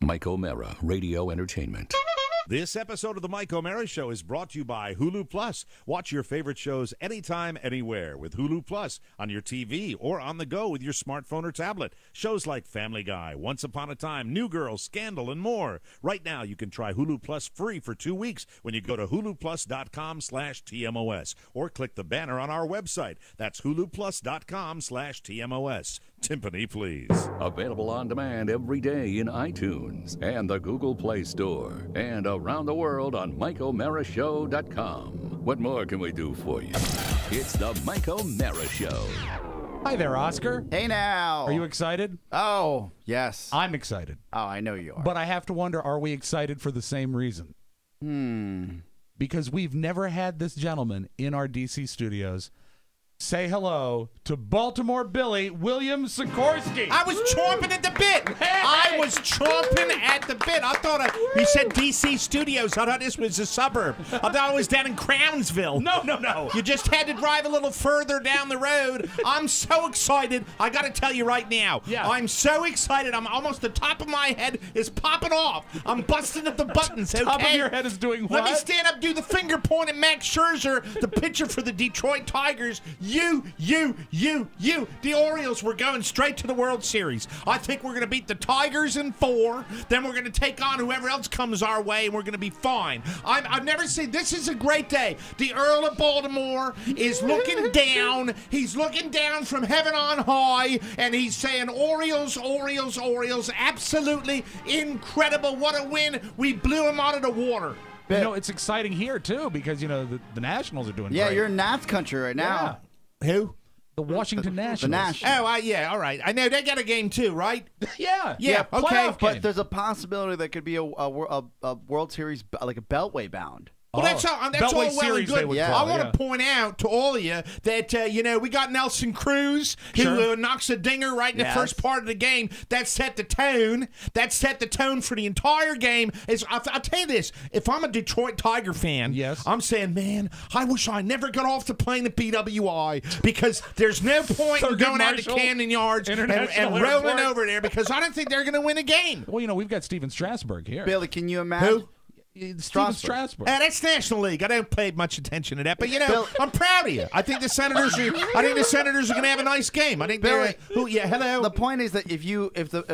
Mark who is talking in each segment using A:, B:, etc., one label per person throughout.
A: Mike O'Mara, Radio Entertainment.
B: This episode of the Mike O'Mara Show is brought to you by Hulu Plus. Watch your favorite shows anytime, anywhere with Hulu Plus on your TV or on the go with your smartphone or tablet. Shows like Family Guy, Once Upon a Time, New Girl, Scandal, and more. Right now, you can try Hulu Plus free for 2 weeks when you go to huluplus.com/TMOS or click the banner on our website. That's huluplus.com/TMOS. Timpani, please.
A: Available on demand every day in iTunes and the Google Play Store and around the world on MikeO'MaraShow.com. What more can we do for you? It's the Mike O'Mara Show.
C: Hi there, Oscar.
D: Hey now.
C: Are you excited?
D: Oh, yes.
C: I'm excited.
D: Oh, I know you are.
C: But I have to wonder, are we excited for the same reason? Because we've never had this gentleman in our DC studios say hello to Baltimore Billy, William Sikorsky.
E: I was chomping at the bit. I was chomping at the bit. I thought he said DC Studios. I thought this was a suburb. I thought it was down in Crownsville.
C: No.
E: You just had to drive a little further down the road. I'm so excited. I got to tell you right now.
C: Yeah.
E: I'm so excited. I'm almost the top of my head is popping off. I'm busting at the buttons. Okay?
C: Top of your head is doing what?
E: Let me stand up, do the finger point at Max Scherzer, the pitcher for the Detroit Tigers. You. The Orioles were going straight to the World Series. I think we're going to beat the Tigers in 4. Then we're going to take on whoever else comes our way, and we're going to be fine. I've never seen, this is a great day. The Earl of Baltimore is looking down. He's looking down from heaven on high, and he's saying, Orioles, Orioles, Orioles. Absolutely incredible. What a win. We blew him out of the water.
C: You know, it's exciting here, too, because, you know, the Nationals are doing great.
D: Yeah, you're in Nats country right now.
E: Who?
C: The Washington Nationals.
D: The Nationals.
E: Oh, yeah, all right. I know they got a game too, right?
C: Yeah,
E: okay.
C: playoff game.
D: But there's a possibility that could be a World Series, like a Beltway bound.
E: Well, that's all
C: Beltway
E: well
C: Series,
E: and
C: they
E: good.
C: would
E: I
C: call it,
E: want
C: yeah.
E: to point out to all of you that, we got Nelson Cruz, who
C: Sure.
E: knocks a dinger right in the
D: Yes.
E: first part of the game. That set the tone. That set the tone for the entire game. I'll tell you this. If I'm a Detroit Tiger fan,
C: yes.
E: I'm saying, man, I wish I never got off the plane at BWI because there's no point in going out to Camden Yards and rolling
C: Airport.
E: over there because I don't think they're going to win a game.
C: Well, you know, we've got Steven Strasburg here.
D: Billy, can you imagine?
E: Who?
C: Steven Strasburg.
E: That's National League. I don't pay much attention to that, but I'm proud of you. I think the Senators are. I think the Senators are going to have a nice game. I think they're. Hello.
D: The point is that if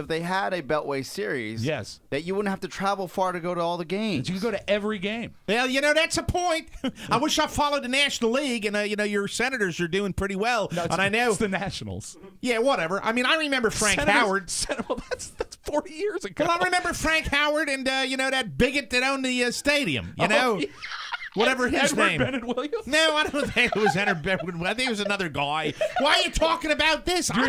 D: they had a Beltway series,
C: Yes.
D: that you wouldn't have to travel far to go to all the games.
C: You can go to every game.
E: Well, that's a point. I wish I followed the National League, and your Senators are doing pretty well.
C: No,
E: and I know.
C: It's the Nationals.
E: Yeah, whatever. I mean, I remember Frank Howard.
C: Well, that's 40 years ago.
E: Well, I remember Frank Howard and that bigot that owned the stadium.
C: Yeah.
E: Whatever his
C: Edward
E: name.
C: Bennett Williams?
E: No, I don't think it was Edward Bennett. I think it was another guy. Why are you talking about this?
C: Do you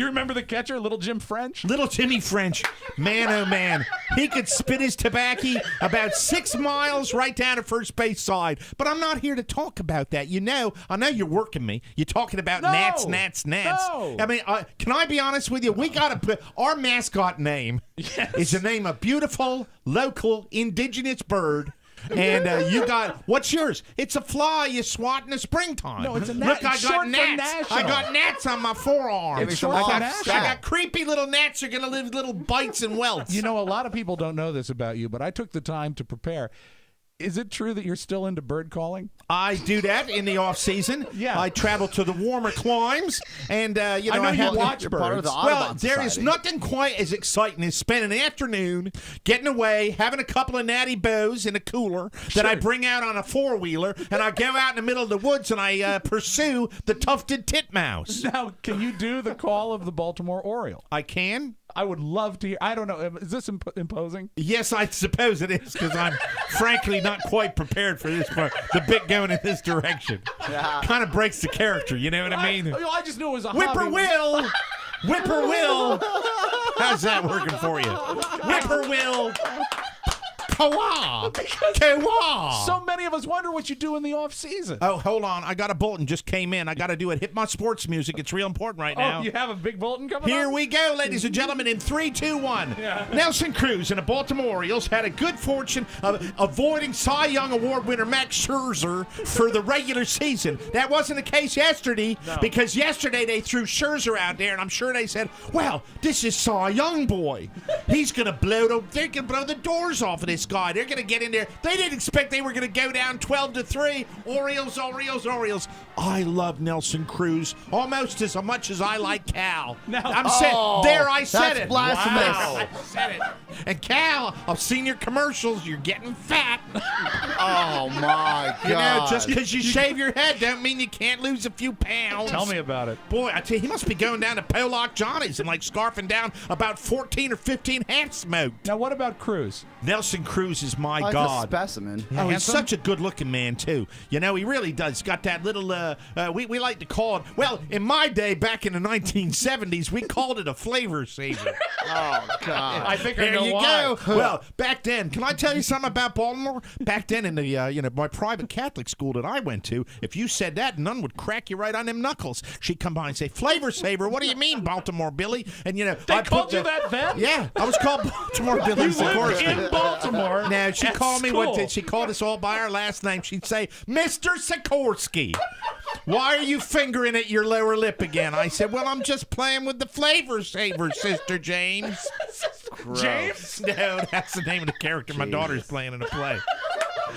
C: remember the catcher, Little Jim French?
E: Little Jimmy French. Man, oh man. He could spit his tobacco about 6 miles right down to first base side. But I'm not here to talk about that. I know you're working me. You're talking about Nats.
C: No.
E: I mean, can I be honest with you? We got to put our mascot name is the name of beautiful, local, indigenous bird. And you got, what's yours? It's a fly you swat in the springtime.
C: No, it's a gnat.
E: Look, I
C: Short
E: got
C: for
E: gnats.
C: national.
E: I got gnats on my forearm.
C: It's short for national.
E: I got creepy little gnats who are going to live little bites and welts.
C: You know, a lot of people don't know this about you, but I took the time to prepare. Is it true that you're still into bird calling?
E: I do that in the off season.
C: Yeah.
E: I travel to the warmer climes, and I
C: know you watch
D: You're part of
C: birds.
D: the
E: Well,
D: Audubon
E: there is
D: Society.
E: nothing quite as exciting as spending an afternoon getting away, having a couple of natty bows in a cooler that I bring out on a 4-wheeler, and I go out in the middle of the woods and I pursue the tufted titmouse.
C: Now, can you do the call of the Baltimore Oriole?
E: I can.
C: I would love to hear. I don't know. Is this imposing?
E: Yes, I suppose it is, because I'm frankly not quite prepared for this part. The bit going in this direction kind of breaks the character. You know what I mean?
C: I just knew it was a
E: Whippoorwill. Whippoorwill. How's that working for you? Whippoorwill. Kawa.
C: So many of us wonder what you do in the off season.
E: Oh, hold on. I got a bulletin just came in. I got to do it. Hit my sports music. It's real important right now.
C: Oh, you have a big bulletin coming
E: Here
C: up?
E: we go, ladies and gentlemen, in 3, 2, 1.
C: Yeah.
E: Nelson Cruz and the Baltimore Orioles had a good fortune of avoiding Cy Young Award winner Max Scherzer for the regular season. That wasn't the case yesterday because yesterday they threw Scherzer out there, and I'm sure they said, well, this is Cy Young boy. He's going to they're going to blow the doors off of this guy. They're going to get in there. They didn't expect they were going to go down 12-3. Orioles. I love Nelson Cruz almost as much as I like Cal.
C: No.
E: I said
D: That's
E: it.
D: blasphemous.
E: Wow. I said it. And Cal, I've seen your commercials. You're getting fat.
D: Oh my God!
E: You know, just because you shave your head don't mean you can't lose a few pounds.
C: Tell me about it.
E: Boy, I tell you, he must be going down to Pollock Johnny's and like scarfing down about 14 or 15 half smoked.
C: Now, what about Cruz?
E: Nelson Cruz is my
D: Like
E: God.
D: a specimen.
E: Oh, he's
C: Handsome?
E: such a good-looking man, too. You know, he really does. Got that little, we like to call it, well, in my day, back in the 1970s, we called it a flavor saver.
D: Oh God!
C: I think I
E: There
C: know
E: you
C: why.
E: go. Well, back then, can I tell you something about Baltimore? Back then in the, my private Catholic school that I went to, if you said that, none would crack you right on them knuckles. She'd come by and say, flavor saver, what do you mean, Baltimore Billy? And,
C: They called you that then?
E: Yeah, I was called Baltimore Billy.
C: You lived in Baltimore.
E: Now, she
C: at
E: called me,
C: school.
E: she called us all by our last name. She'd say, Mr. Sikorsky, why are you fingering at your lower lip again? I said, well, I'm just playing with the flavor saver, Sister James.
C: James?
E: No, that's the name of the character my daughter's playing in a play.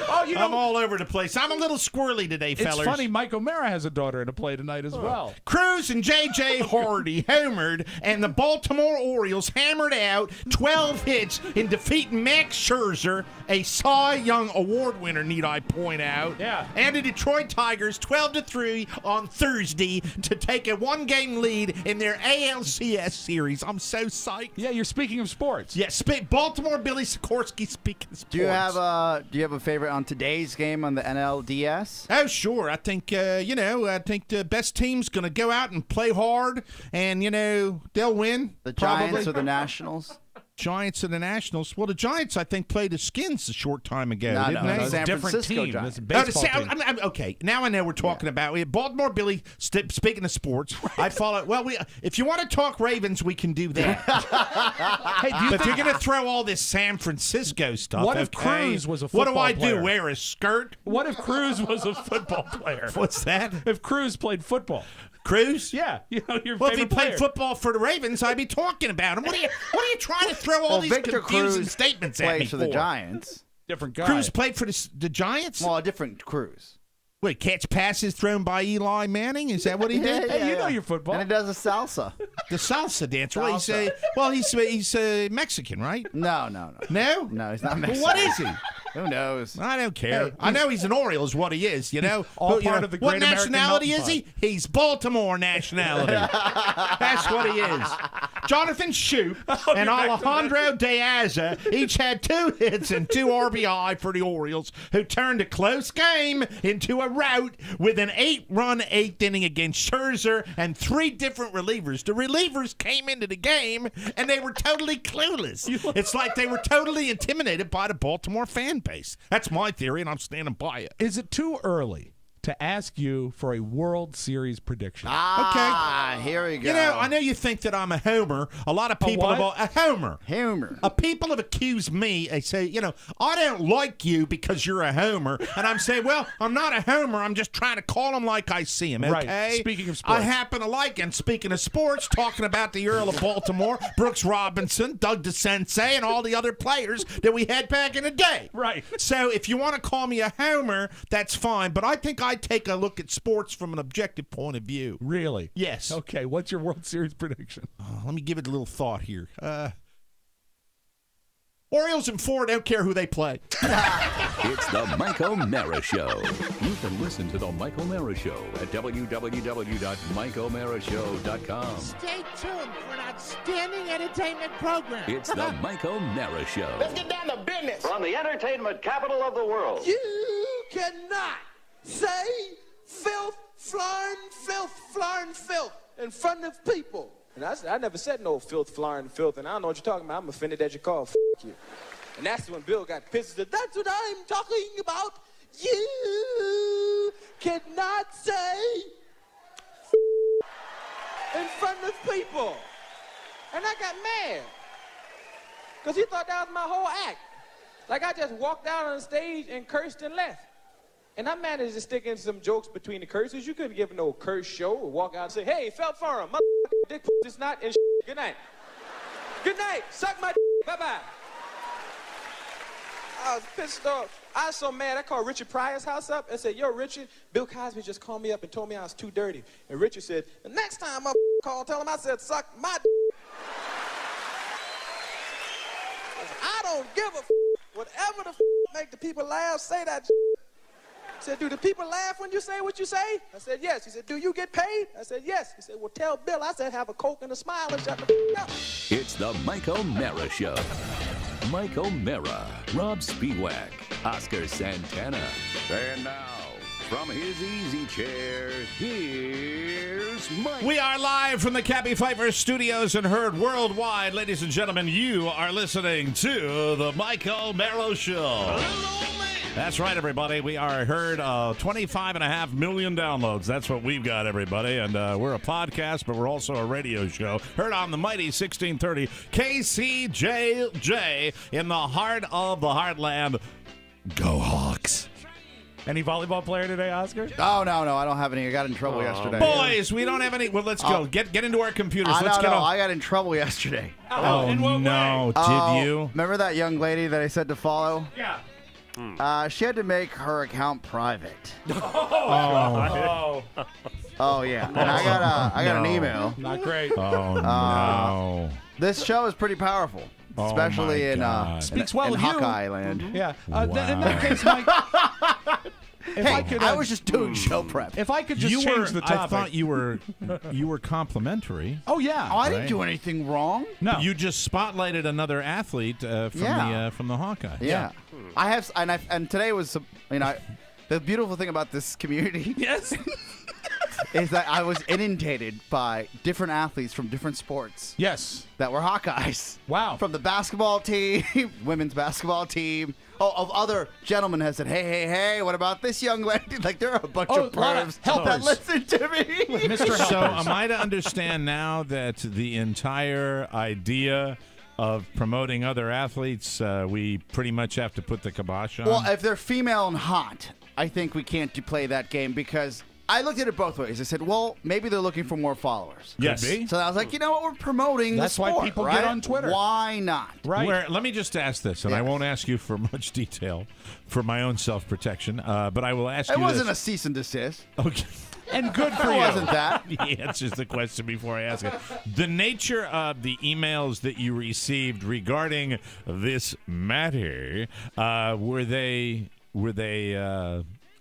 C: Oh, you know,
E: I'm all over the place. I'm a little squirrely today,
C: it's
E: fellers.
C: funny. Mike O'Mara has a daughter in a play tonight as well.
E: Cruz and J.J. Hardy homered, and the Baltimore Orioles hammered out 12 hits in defeating Max Scherzer, a Cy Young Award winner, need I point out,
C: Yeah.
E: and the Detroit Tigers 12-3 on Thursday to take a one-game lead in their ALCS series. I'm so psyched.
C: Yeah, you're speaking of sports.
E: Yes, Baltimore Billy Sikorsky speaking of sports.
D: Do you have a favorite on today's game on the NLDS?
E: Oh, sure. I think, I think the best team's going to go out and play hard, and, they'll win.
D: The
E: probably.
D: Giants or the Nationals?
E: Giants and the Nationals. Well, the Giants, I think, played the Skins a short time ago,
D: No,
E: didn't
D: no,
E: they?
D: no, San
C: different
D: Francisco
C: team.
D: Giants.
C: It's a
E: Oh,
C: baseball team.
E: okay, now I know we're talking about. We have Baltimore Billy. Speaking of sports, I follow. Well, if you want to talk Ravens, we can do that.
C: Hey, do you
E: But if
C: think
E: you're going to throw all this San Francisco stuff,
C: What if
E: okay,
C: Cruz was a
E: what do
C: football
E: I
C: player?
E: do? Wear a skirt?
C: What if Cruz was a football player?
E: What's that?
C: If Cruz played football?
E: Cruz?
C: Yeah, your
E: Well, if he
C: favorite
E: played
C: player.
E: football for the Ravens, I'd be talking about him. What are you trying to throw all these
D: Victor
E: confusing
D: Cruz
E: statements at me
D: plays for the Giants.
C: Different guy.
E: Cruz played for the Giants?
D: Well, a different Cruz.
E: Wait, catch passes thrown by Eli Manning? Is that what he did?
C: Hey, you know your football.
D: And he does a salsa.
E: The salsa dancer.
D: Salsa.
E: Well, he's Mexican, right?
D: No.
E: No?
D: No, he's not
E: Well,
D: Mexican.
E: what is he?
D: Who knows?
E: I don't care. I know he's an Oriole is what he is,
C: all
E: But,
C: part of the
E: what
C: Great American
E: nationality is
C: Melting
E: he? He's Baltimore nationality. That's what he is. Jonathan Shoup and Alejandro Diaz each had 2 hits and 2 RBI for the Orioles, who turned a close game into a rout with an 8-run 8th inning against Scherzer and 3 different relievers. The relievers came into the game and they were totally clueless. It's like they were totally intimidated by the Baltimore fan base. That's my theory, and I'm standing by it.
C: Is it too early to ask you for a World Series prediction?
D: Here we go.
E: I know you think that I'm a homer. A lot of people
C: what?
E: have a homer.
D: Humor.
E: People have accused me. They say, I don't like you because you're a homer. And I'm saying, well, I'm not a homer. I'm just trying to call him like I see him, okay?
C: Right. Speaking of sports.
E: I happen to like, and speaking of sports, talking about the Earl of Baltimore, Brooks Robinson, Doug DeSensei, and all the other players that we had back in the day.
C: Right.
E: So if you want to call me a homer, that's fine. But I think I take a look at sports from an objective point of view.
C: Really?
E: Yes.
C: Okay, what's your World Series prediction?
E: Let me give it a little thought here. Orioles in 4, don't care who they play.
A: It's the Mike O'Mara Show. You can listen to the Mike O'Mara Show at www.mikeomarashow.com.
F: Stay tuned for an outstanding entertainment program.
A: It's the Mike O'Mara Show.
G: Let's get down to business.
H: From the entertainment capital of the world.
F: You cannot say filth, flying filth in front of people.
I: And I never said no filth, flying filth, and I don't know what you're talking about. I'm offended that you call. F you.
G: And that's when Bill got pissed and said, that's what I'm talking about. You cannot say in front of people. And I got mad. Because he thought that was my whole act. Like I just walked out on the stage and cursed and left. And I managed to stick in some jokes between the curses. You couldn't give no curse show or walk out and say, hey, felt for him, motherfucking dick, it's not, and good night. Good night, suck my bye-bye. I was pissed off. I was so mad, I called Richard Pryor's house up and said, yo, Richard, Bill Cosby just called me up and told me I was too dirty. And Richard said, the next time I call, tell him I said, suck my I don't give a whatever the make the people laugh, say that I said, do the people laugh when you say what you say? I said, yes. He said, do you get paid? I said, yes. He said, well, tell Bill. I said, have a Coke and a smile and shut the up.
A: It's the Mike O'Mara Show. Mike O'Mara, Rob Spiewak, Oscar Santana. And now, from his easy chair, here's Mike.
B: We are live from the Cappy Pfeiffer Studios and heard worldwide. Ladies and gentlemen, you are listening to the Mike O'Mara Show. That's right, everybody. We are heard 25.5 million downloads. That's what we've got, everybody. And we're a podcast, but we're also a radio show. Heard on the mighty 1630 KCJJ in the heart of the heartland. Go Hawks.
C: Any volleyball player today, Oscar?
D: Oh, no, I don't have any. I got in trouble yesterday.
B: Boys, we don't have any. Well, let's go. Get into our computers.
D: I
B: Let's get on.
D: I got in trouble yesterday.
B: Oh,
C: in what
B: no.
C: way?
B: Did you?
D: Remember that young lady that I said to follow?
C: Yeah.
D: She had to make her account private.
C: Oh.
D: Oh, yeah. And I got an email.
C: Not great.
B: Oh, no.
D: This show is pretty powerful,
B: Oh,
D: especially
B: my
D: in
B: God.
C: Speaks well
D: in
C: of you.
D: Hawkeye land.
C: Yeah. In that case, Mike, if
D: Hey,
C: I could,
D: I was just doing show prep.
C: if I could just
B: You
C: change
B: were,
C: the topic.
B: I thought you were complimentary.
C: Oh yeah.
D: Oh, I didn't
B: Right.
D: do anything wrong.
C: No.
B: You just spotlighted another athlete from the Hawkeye.
D: Yeah. I have, and today was, the beautiful thing about this community
C: Yes.
D: is that I was inundated by different athletes from different sports
C: Yes.
D: that were Hawkeyes.
C: Wow.
D: From the basketball team, women's basketball team. Oh, of other gentlemen have said, hey, what about this young lady? Like, there are a bunch of
C: a lot of
D: pervs that
C: helpers.
D: listen to me.
C: Mr. Helpers.
B: So am I to understand now that the entire idea of promoting other athletes, we pretty much have to put the kibosh on?
D: Well, if they're female and hot, I think we can't play that game because I looked at it both ways. I said, well, maybe they're looking for more followers.
B: yes.
D: So I was like, you know what? We're promoting
C: That's
D: the
C: why
D: sport,
C: people
D: right?
C: get on Twitter.
D: Why not?
C: Right.
B: Let me just ask this, and I
D: Yes.
B: won't ask you for much detail for my own self-protection, but I will ask
D: It
B: you
D: wasn't a
B: this.
D: cease and desist.
B: Okay.
C: And good for
D: It
C: you.
D: wasn't that.
B: He answers the question before I ask it. The nature of the emails that you received regarding this matter, were they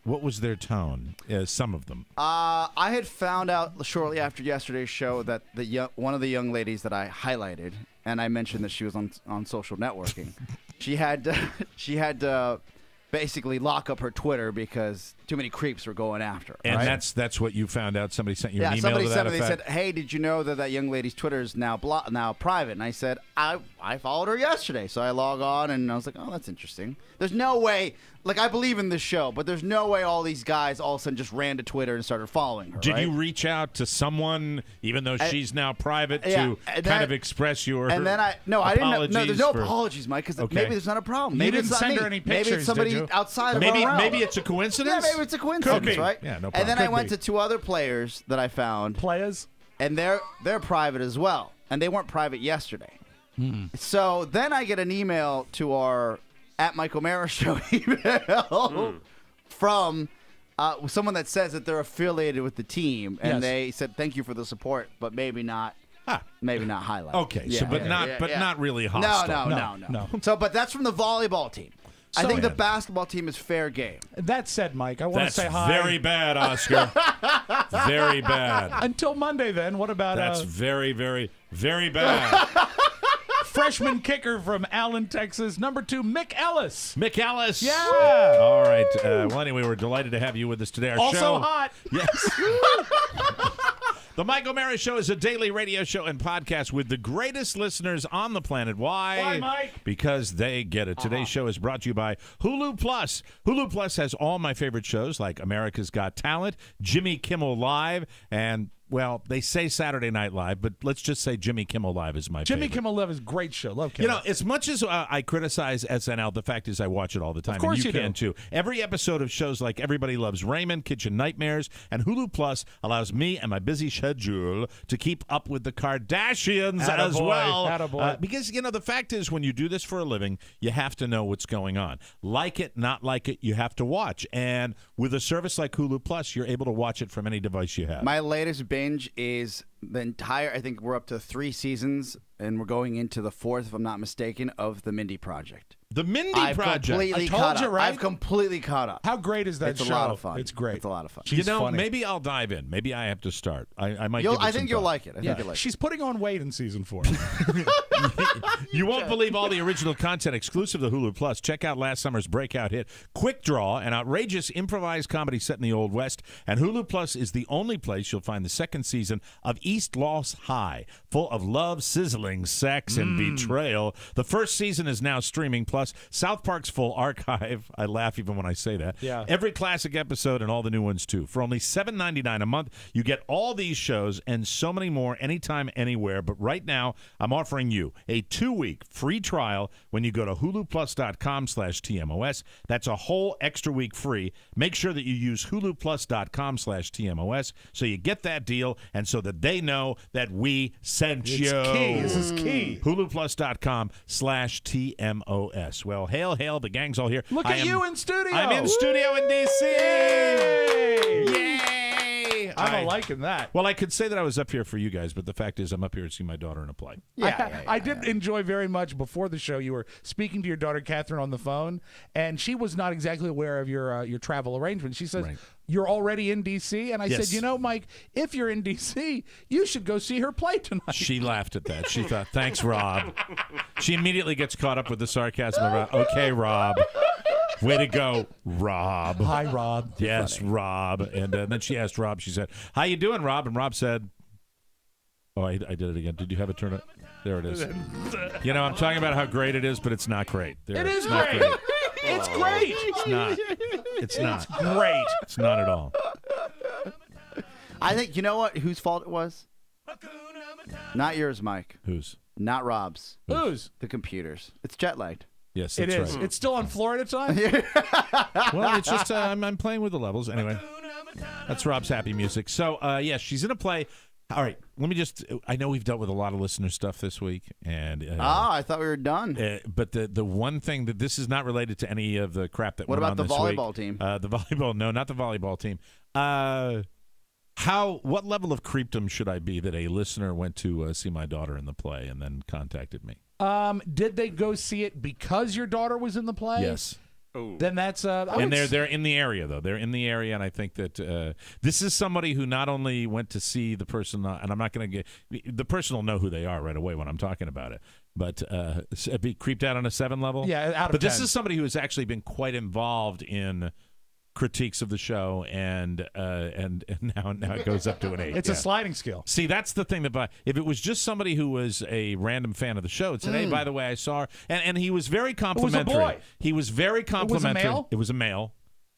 B: what was their tone? Some of them.
D: I had found out shortly after yesterday's show that one of the young ladies that I highlighted, and I mentioned that she was on social networking, she had to basically lock up her Twitter because too many creeps were going after her.
B: And
D: right?
B: that's what you found out. Somebody sent you an email
D: somebody
B: to that
D: sent me. They
B: effect?
D: said, "Hey, did you know that young lady's Twitter is now private?" And I said, "I followed her yesterday." So I log on and I was like, "Oh, that's interesting." There's no way. Like, I believe in this show, but there's no way all these guys all of a sudden just ran to Twitter and started following her.
B: Did
D: right?
B: you reach out to someone, even though she's now private,
D: yeah,
B: to
D: and
B: kind
D: then-
B: of express your
D: And then I didn't. No, there's no
B: for-
D: apologies, Mike, because
B: Okay.
D: maybe there's not a problem.
C: You
D: Maybe
C: didn't
D: it's not
C: send
D: me.
C: her any
D: Maybe
C: pictures,
D: it's somebody
C: did you?
D: outside of
B: Maybe
D: our realm.
B: maybe it's a coincidence.
D: Yeah, maybe it's a coincidence,
B: Could be.
D: right?
B: Yeah, no
D: And then
B: problem.
D: I
B: Could
D: went
B: be.
D: to two other players that I found,
C: Players.
D: and they're private as well, and they weren't private yesterday. So then I get an email to our at Mike O'Mara Show email from someone that says that they're affiliated with the team, and
C: Yes.
D: they said thank you for the support, but maybe not highlight.
B: Okay,
D: Yeah,
B: so but
D: yeah,
B: not
D: yeah.
B: not really hostile.
D: No. So, but that's from the volleyball team. I
C: So-
D: think the
B: Man.
D: basketball team is fair game.
C: That said, Mike, I want to
B: That's
C: say hi.
B: very bad, Oscar. Very bad.
C: Until Monday, then. What about
B: That's very, very, very bad.
C: freshman kicker from Allen, Texas, number 2, Mick Ellis?
B: Mick Ellis.
C: Yeah.
B: All right. Well, anyway, we're delighted to have you with us today. Our
C: Also
B: show.
C: hot.
B: Yes. The Mike O'Mara Show is a daily radio show and podcast with the greatest listeners on the planet. Why?
C: Why, Mike?
B: Because they get it. Today's show is brought to you by Hulu Plus. Hulu Plus has all my favorite shows like America's Got Talent, Jimmy Kimmel Live, and well, they say Saturday Night Live, but let's just say Jimmy Kimmel Live is my favorite.
C: Jimmy Kimmel Live is a great show. Love Kimmel.
B: You know, as much as I criticize SNL, the fact is I watch it all the time.
C: Of course
B: and
C: you
B: can
C: do.
B: too. Every episode of shows like Everybody Loves Raymond, Kitchen Nightmares, and Hulu Plus allows me and my busy schedule to keep up with the Kardashians as
C: Attaboy.
B: well.
C: Attaboy.
B: Because, you know, the fact is when you do this for a living, you have to know what's going on. Like it, not like it, you have to watch. And with a service like Hulu Plus, you're able to watch it from any device you have.
D: My latest binge is the entire, I think we're up to 3 seasons, and we're going into the 4th, if I'm not mistaken, of The Mindy Project.
B: The Mindy
D: I've
B: Project.
D: completely
C: I told
D: caught
C: you,
D: up.
C: right?
D: I've completely caught up.
C: How great is that
D: It's
C: show?
D: a lot of fun.
C: It's great.
D: It's a lot of fun.
C: She's
B: you know,
C: funny.
B: maybe I'll dive in. Maybe I have to start. I might.
D: You'll,
B: give it
D: I
B: some
D: think you'll
B: thought.
D: like it. I think you'll like it.
C: She's putting on weight in season 4.
B: You won't believe all the original content exclusive to Hulu Plus. Check out last summer's breakout hit, Quick Draw, an outrageous improvised comedy set in the Old West. And Hulu Plus is the only place you'll find the second season of East Lost High, full of love, sizzling, sex, and betrayal. The first season is now streaming, plus South Park's full archive. I laugh even when I say that.
C: Yeah.
B: Every classic episode and all the new ones, too. For only $7.99 a month, you get all these shows and so many more anytime, anywhere. But right now, I'm offering you a 2-week free trial when you go to huluplus.com/TMOS. That's a whole extra week free. Make sure that you use huluplus.com/TMOS so you get that deal and so that they know that we sent you.
C: It's key. This is key.
B: huluplus.com/TMOS. Well, hail, the gang's all here.
C: Look at you in studio.
B: I'm in studio in D.C. Yay!
C: I'm liking that.
B: Well, I could say that I was up here for you guys, but the fact is I'm up here to see my daughter in a play.
C: I did enjoy very much before the show. You were speaking to your daughter Catherine on the phone, and she was not exactly aware of your travel arrangements. She says,
B: Right.
C: "You're already in D.C.?" And I
B: Yes.
C: said, "You know, Mike, if you're in D.C., you should go see her play tonight."
B: She laughed at that. She thought, thanks, Rob. She immediately gets caught up with the sarcasm about, okay, Rob. Way to go, Rob.
C: Hi, Rob.
B: Yes, Rob. And then she asked Rob, she said, how you doing, Rob? And Rob said, oh, I did it again. Did you have it turned up? There it is. You know, I'm talking about how great it is, but it's not great.
C: It is
B: not
C: great. It's great.
B: It's not. It's not.
C: Great.
B: It's not at all.
D: I think, you know what? Whose fault it was? Not yours, Mike.
B: Whose?
D: Not Rob's.
C: Whose?
D: The computers. It's jet lagged.
B: Yes,
C: It
B: that's
C: is.
B: right.
C: It's still on Florida time?
B: Well, it's just I'm playing with the levels. Anyway, that's Rob's happy music. So, yes, she's in a play. All right, let me just – I know we've dealt with a lot of listener stuff this week. And
D: I thought we were done.
B: but the one thing that this is not related to any of the crap that
D: What
B: went
D: about
B: on
D: the
B: this week.
D: volleyball team?
B: The volleyball – no, not the volleyball team. What level of creepdom should I be that a listener went to see my daughter in the play and then contacted me?
C: Did they go see it because your daughter was in the play?
B: Yes.
C: Then that's
B: And they're in the area, though. They're in the area, and I think that this is somebody who not only went to see the person, and I'm not going to get – the person will know who they are right away when I'm talking about it, but be creeped out on a 7 level?
C: Yeah, out of
B: But this
C: 10.
B: is somebody who has actually been quite involved in critiques of the show, and now it goes up to an 8.
C: It's a sliding scale.
B: See, that's the thing that if it was just somebody who was a random fan of the show, it said, hey, by the way, I saw her. And he was very complimentary.
C: boy.
B: He was very complimentary.
C: male?
B: It was a male.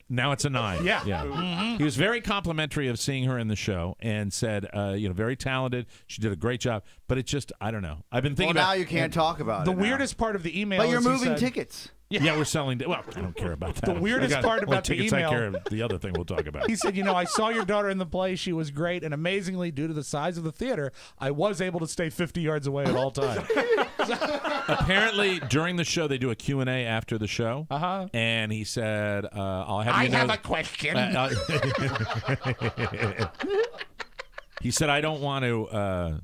B: Now it's a 9.
C: Yeah.
B: Mm-hmm. He was very complimentary of seeing her in the show and said, very talented. She did a great job. But it just, I don't know. I've been thinking
D: Well,
B: about
D: now you can't talk about
C: The
D: it. now.
C: weirdest part of the email
D: But you're
C: is he
D: moving
C: said-
D: tickets.
B: Yeah, we're selling. Well, I don't care about that.
C: The weirdest part about the
B: tickets, I
C: email-
B: care about the other thing we'll talk about.
C: He said, I saw your daughter in the play. She was great. And amazingly, due to the size of the theater, I was able to stay 50 yards away at all times.
B: Apparently, during the show, they do a Q&A after the show.
C: Uh-huh.
B: And he said, I'll have
C: I
B: you know...
C: have a question.
B: He said, I don't want to...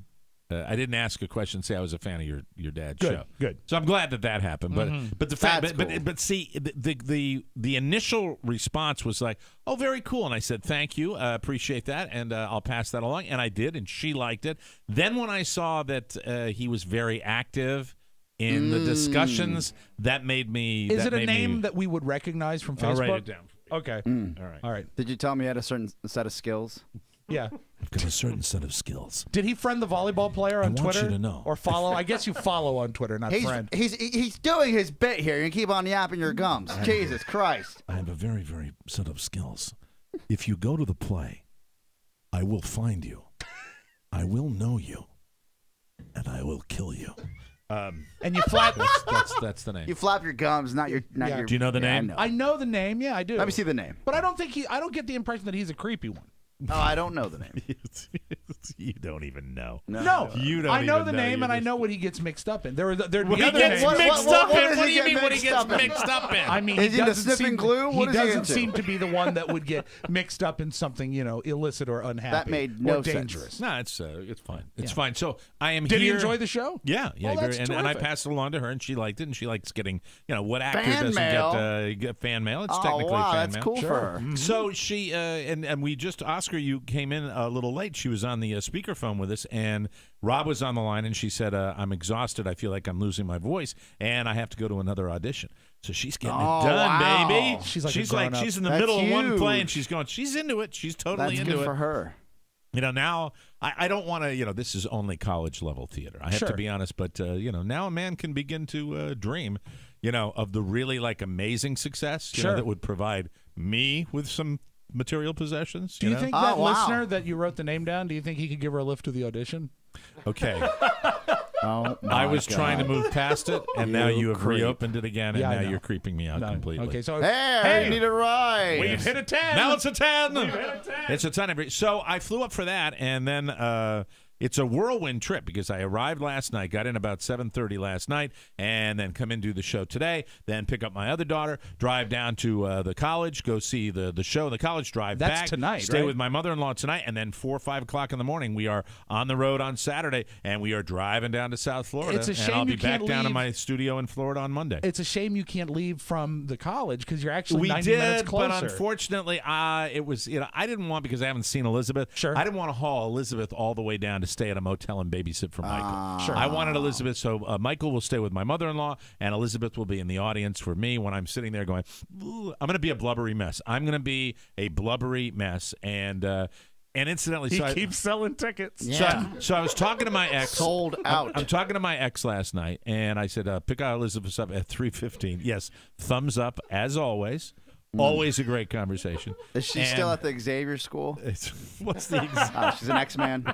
B: I didn't ask a question. Say I was a fan of your dad's show.
C: Good.
B: So I'm glad that happened. But the fact,
D: That's cool.
B: but see, the initial response was like, oh, very cool. And I said, thank you, appreciate that, and I'll pass that along. And I did, and she liked it. Then when I saw that he was very active in the discussions, that made me.
C: Is
B: that
C: it a
B: made
C: name
B: me,
C: that we would recognize from Facebook?
B: I'll write it down.
C: Okay.
B: All right.
C: All right.
D: Did you tell me you had a certain set of skills?
C: Yeah.
E: I've got a certain set of skills.
C: Did he friend the volleyball player on
E: I want
C: Twitter?
E: you to know.
C: Or follow? I guess you follow on Twitter, not friend.
D: He's doing his bit here. You keep on yapping your gums. Jesus Christ.
E: I have a very, very set of skills. If you go to the play, I will find you. I will know you. And I will kill you.
C: And you flap.
E: That's the name.
D: You flap your gums, not your.
C: Yeah.
E: Do you know the name?
C: I know the name. Yeah, I do.
D: Let me see the name.
C: But I don't think I don't get the impression that he's a creepy one.
D: Oh, I don't know the name.
E: You don't even know.
C: No,
E: you don't.
C: I know
E: even
C: the name, and I
E: just-
C: know what he gets mixed up in. There'd be
E: What he
C: other
E: gets
C: names.
E: mixed up in?
D: does
E: What do
D: he
E: you
D: get
E: mean? What he
D: mixed
E: gets
D: up in?
E: mixed up in?
C: I mean,
D: Is he the
C: doesn't
D: sniffing
C: seem,
D: glue? What
C: he
D: is he
C: doesn't
D: into?
C: seem to be the one that would get mixed up in something, illicit or unhappy.
D: That made no
C: or
D: sense.
C: dangerous.
E: No, it's fine. It's
C: Yeah.
E: fine. So I am
C: Did
E: here.
C: he enjoy the show?
E: Yeah,
C: Oh, that's
E: and I
C: terrific.
E: passed it along to her, and she liked it, and she likes getting, what actor
D: Fan
E: doesn't
D: mail.
E: get fan mail? It's
D: Oh,
E: technically
D: wow,
E: fan
D: that's
E: mail.
D: cool for her.
E: So she and we just Oscar, you came in a little late. She was on the speakerphone with us, and Rob was on the line, and she said, "I'm exhausted. I feel like I'm losing my voice, and I have to go to another audition." So she's getting
D: Oh,
E: it done,
D: wow.
E: baby.
C: She's like a
E: she's
C: grown-up.
E: she's in the
D: That's
E: middle of one play, and
D: huge.
E: she's into it. She's totally
D: That's
E: into
D: good
E: it.
D: for her.
E: Now I don't want to, this is only college level theater. I have
C: Sure.
E: to be honest, but, now a man can begin to dream, of the really amazing success
C: Sure.
E: that would provide me with some material possessions.
C: Do you
E: know?
C: think
D: Oh,
C: that
D: wow.
C: listener that you wrote the name down, do you think he could give her a lift to the audition?
E: Okay.
D: Oh,
E: I
D: my
E: was trying to
D: God.
E: move past it, and now you have
D: creep.
E: reopened it again, and
C: Yeah, I
E: now
C: know.
E: you're creeping me out
C: No.
E: completely.
C: Okay, so
D: Hey, you need a ride.
C: we've hit a 10.
E: Now it's a 10.
C: We've hit a 10.
E: It's a 10. So I flew up for that, and then it's a whirlwind trip because I arrived last night, got in about 7:30 last night, and then come in, do the show today, then pick up my other daughter, drive down to the college, go see the show in the college, drive
C: That's
E: back.
C: tonight,
E: stay
C: right?
E: with my mother-in-law tonight, and then 4 or 5 o'clock in the morning, we are on the road on Saturday, and we are driving down to South Florida.
C: It's a
E: and
C: shame
E: I'll be
C: you
E: back
C: can't
E: down in
C: leave-
E: my studio in Florida on Monday.
C: It's a shame you can't leave from the college because you're actually
E: We
C: 90 minutes
E: did,
C: closer.
E: but unfortunately, it was, I didn't want, because I haven't seen Elizabeth.
C: Sure.
E: I didn't want to haul Elizabeth all the way down to stay at a motel and babysit for Michael.
C: Sure.
E: I wanted Elizabeth, so Michael will stay with my mother-in-law, and Elizabeth will be in the audience for me when I'm sitting there going, "Ooh," I'm going to be a blubbery mess. I'm going to be a blubbery mess, and incidentally,
C: he keeps selling tickets.
E: so I was talking to my ex.
D: Sold out.
E: I'm talking to my ex last night, and I said, pick out Elizabeth up at 3:15. Yes, thumbs up, as always. Always a great conversation.
D: Is she still at the Xavier School?
E: What's the exact?
D: She's an X-Man.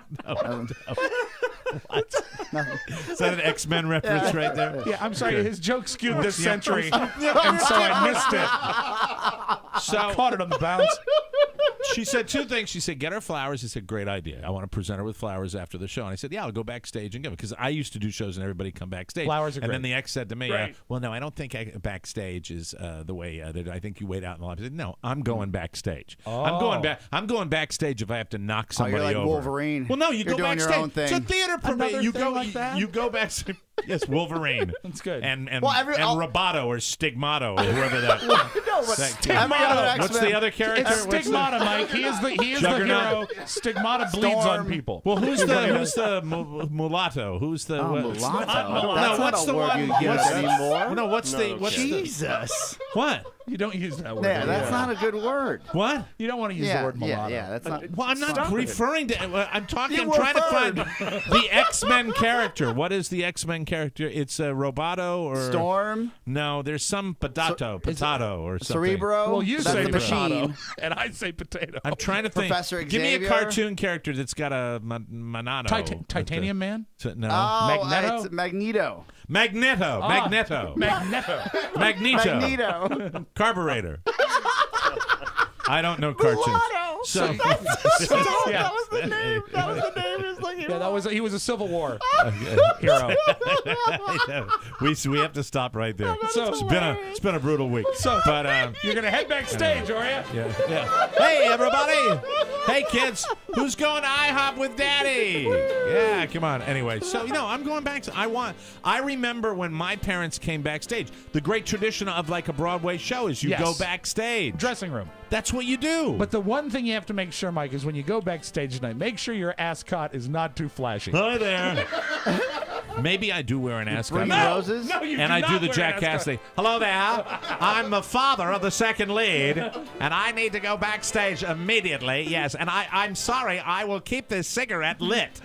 E: Is that an X-Men reference right there?
C: Yeah, I'm sorry.
E: Okay.
C: His joke skewed this century, and so I missed it.
E: So
C: Caught it on the bounce.
E: she said two things. She said, get her flowers. I said, great idea. I want to present her with flowers after the show. And I said, yeah, I'll go backstage and give it. Because I used to do shows and everybody come backstage.
C: Flowers are
E: And then
C: great.
E: the ex said to me,
C: Right.
E: well, no, I don't think backstage is the way that I think you wait out in the lobby. I said, no, I'm going backstage. I'm going backstage if I have to knock
D: Oh,
E: somebody
D: you're like
E: over.
D: Wolverine.
E: Well, no, you
D: You're
E: go
D: doing your
E: backstage.
D: own thing.
E: It's a theater
C: Another
E: you
C: thing
E: go
C: like that?
E: You go backstage. Yes, Wolverine.
C: That's good.
E: And
D: Well,
E: Roboto or Stigmato or whoever that.
D: No, but every other
E: What's
D: X-Men.
E: the other character?
C: It's
E: What's the-
C: Stigmata, Mike. He is the hero.
E: Juggernaut.
C: Stigmata bleeds on
D: Storm.
C: people.
E: Well, who's the mulatto? Who's the
D: Oh,
E: what's-
D: mulatto.
E: No,
D: That's
E: what's
D: not
E: the
D: a word
E: one?
D: you use
E: What's-
D: anymore.
E: No, what's the
D: Jesus.
E: what?
C: You don't use that word.
D: Yeah, that's not a good word.
E: What?
C: You don't want to use
D: Yeah,
C: the word
D: yeah,
C: mulatto.
D: yeah, that's not.
E: Well, I'm not
C: Stop it.
E: referring to. I'm talking. I'm
D: You
E: trying to find
D: referred.
E: the X-Men character. What is the X-Men character? It's Roboto or
D: Storm,
E: No, there's some potato or something.
D: Cerebro.
C: Well, you
D: that's
C: say
D: the
C: potato,
D: machine.
C: and I say potato.
E: I'm trying to think.
D: Professor
E: Give me a
D: Xavier?
E: cartoon character that's got a Manato.
C: Titanium Man?
E: No.
D: Oh,
C: Magneto?
D: it's Magneto.
E: Magneto.
C: Magneto.
E: Magneto.
D: Magneto.
E: Carburetor. I don't know cartoons. So,
C: Yeah.
D: That was the name. That was the name. He was like,
C: Yeah, he was a Civil War hero.
E: we have to stop right there.
C: So
E: It's been a brutal week. But
C: you're gonna head backstage, are you?
E: yeah. Hey everybody! Hey kids, who's going to IHOP with Daddy? Yeah, come on. Anyway, so I'm going back. I remember when my parents came backstage. The great tradition of like a Broadway show is you
C: Yes.
E: go backstage.
C: Dressing room.
E: That's what you do.
C: But the one thing you have to make sure, Mike, is when you go backstage tonight, make sure your ascot is not too flashy.
E: Hi there. Maybe I do wear an ascot.
D: bring roses?
C: No, you
E: And
C: do
E: I
C: not
E: do the
C: wear an
E: Jack
C: ascot.
E: Cassidy. Hello there. I'm the father of the second lead, and I need to go backstage immediately. Yes, and I'm sorry. I will keep this cigarette lit.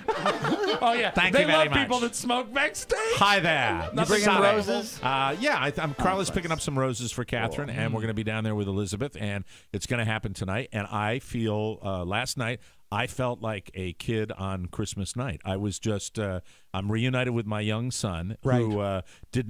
C: Oh, yeah.
E: Thank
C: they
E: you very
C: love people
E: much.
C: that smoke backstage.
E: Hi there.
D: You bringing
E: Sorry.
D: roses?
E: Yeah, Carla's picking up some roses for Catherine, and we're going to be down there with Elizabeth, and it's going to happen tonight. And I feel last night I felt like a kid on Christmas night. I was just I'm reunited with my young son, who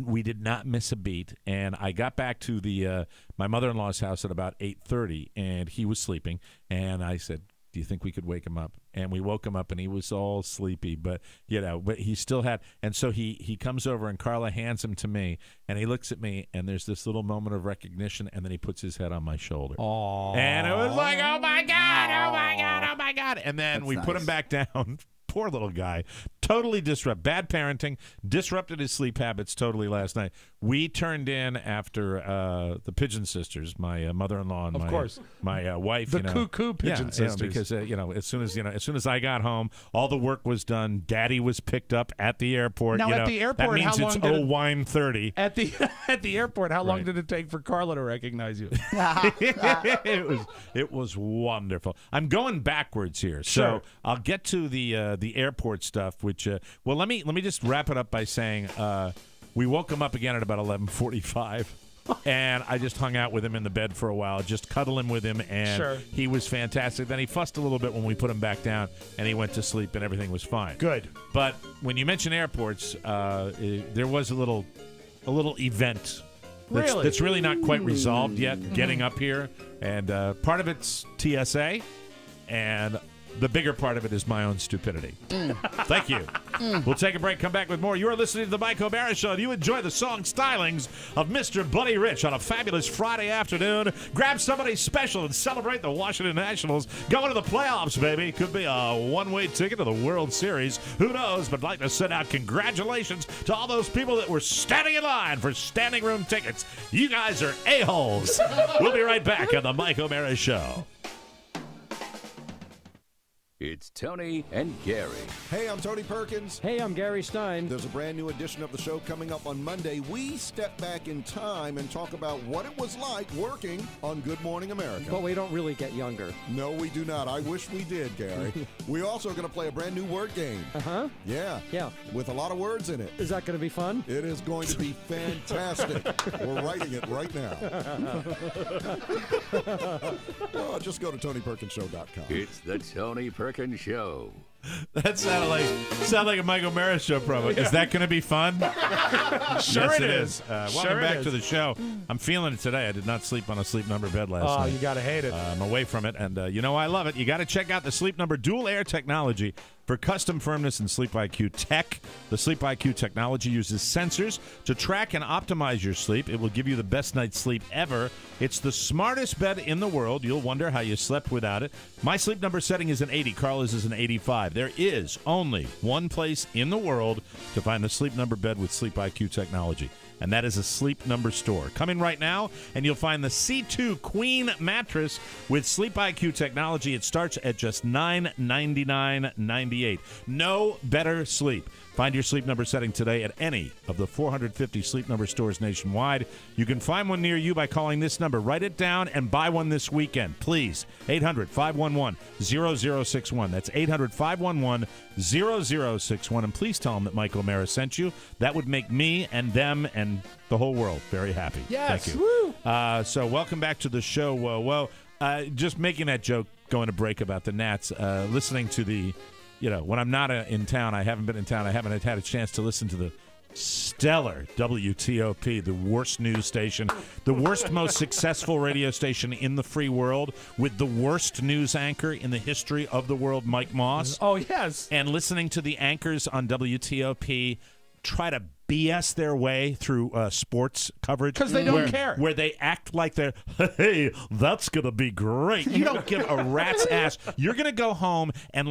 E: we did not miss a beat, and I got back to the my mother-in-law's house at about 8:30, and he was sleeping, and I said, do you think we could wake him up? And we woke him up, and he was all sleepy, but he still had. And so he comes over, and Carla hands him to me, and he looks at me, and there's this little moment of recognition, and then he puts his head on my shoulder.
C: Aww.
E: And it was like, oh my God, oh my God, oh my God. And then
D: That's
E: we put him
D: nice.
E: back down. Poor little guy. Totally bad parenting, disrupted his sleep habits totally last night. We turned in after the Pigeon Sisters, my mother-in-law and my wife.
C: The cuckoo Pigeon Sisters.
E: Because as soon as I got home, all the work was done. Daddy was picked up at the airport.
C: Now, at the airport,
E: that means
C: how
E: it's
C: long did it-
E: wine 30.
C: At the airport, how long
E: Right.
C: did it take for Carla to recognize you?
E: it was wonderful. I'm going backwards here, so
C: Sure.
E: I'll get to the airport stuff. Which let me just wrap it up by saying we woke him up again at about 11:45. And I just hung out with him in the bed for a while, just cuddling with him, and
C: Sure.
E: he was fantastic. Then he fussed a little bit when we put him back down, and he went to sleep, and everything was fine.
C: Good.
E: But when you mention airports, there was a little event
C: Really?
E: that's really not quite resolved yet, getting up here. And part of it's TSA, and the bigger part of it is my own stupidity. Thank you. We'll take a break, come back with more. You are listening to The Mike O'Mara Show, and you enjoy the song stylings of Mr. Buddy Rich on a fabulous Friday afternoon. Grab somebody special and celebrate the Washington Nationals going to the playoffs, baby. Could be a one-way ticket to the World Series. Who knows? But I'd like to send out congratulations to all those people that were standing in line for standing room tickets. You guys are a-holes. We'll be right back on The Mike O'Mara Show.
A: It's Tony and Gary.
I: Hey, I'm Tony Perkins.
J: Hey, I'm Gary Stein.
I: There's a brand new edition of the show coming up on Monday. We step back in time and talk about what it was like working on Good Morning America.
J: But we don't really get younger.
I: No, we do not. I wish we did, Gary. We're also going to play a brand new word game.
J: Uh-huh.
I: Yeah.
J: Yeah.
I: With a lot of words in it.
J: Is that going to be fun?
I: It is going to be fantastic. We're writing it right now. Well, just go to TonyPerkinsShow.com.
A: It's the Tony Perkins Show.
E: That sounded like a Mike O'Mara Show promo. Is that going to be fun?
C: Sure
E: Yes,
C: it
E: it
C: is.
E: Welcome
C: Sure it
E: back
C: is.
E: to the show. I'm feeling it today. I did not sleep on a Sleep Number bed last
C: Oh,
E: night.
C: you gotta hate it.
E: I'm away from it, and I love it. You got to check out the Sleep Number dual air technology for custom firmness and Sleep IQ tech. The Sleep IQ technology uses sensors to track and optimize your sleep. It will give you the best night's sleep ever. It's the smartest bed in the world. You'll wonder how you slept without it. My Sleep Number setting is an 80. Carla's is an 85. There is only one place in the world to find the Sleep Number bed with Sleep IQ technology, and that is a Sleep Number store. Come in right now, and you'll find the C2 Queen mattress with Sleep IQ technology. It starts at just $999.98. No better sleep. Find your Sleep Number setting today at any of the 450 Sleep Number stores nationwide. You can find one near you by calling this number. Write it down and buy one this weekend, please. 800-511-0061. That's 800-511-0061. And please tell them that Mike O'Mara sent you. That would make me and them and the whole world very happy.
C: Yes.
E: Thank you. So welcome back to the show. Just making that joke going to break about the Nats, listening to the, when I'm not in town, I haven't been in town, I haven't had a chance to listen to the stellar WTOP, the worst news station, the worst, most successful radio station in the free world, with the worst news anchor in the history of the world, Mike Moss.
C: Oh, yes.
E: And listening to the anchors on WTOP try to BS their way through sports coverage.
C: Because they don't care.
E: Where they act like they're, hey, that's going to be great. You don't give a rat's ass. You're going to go home and,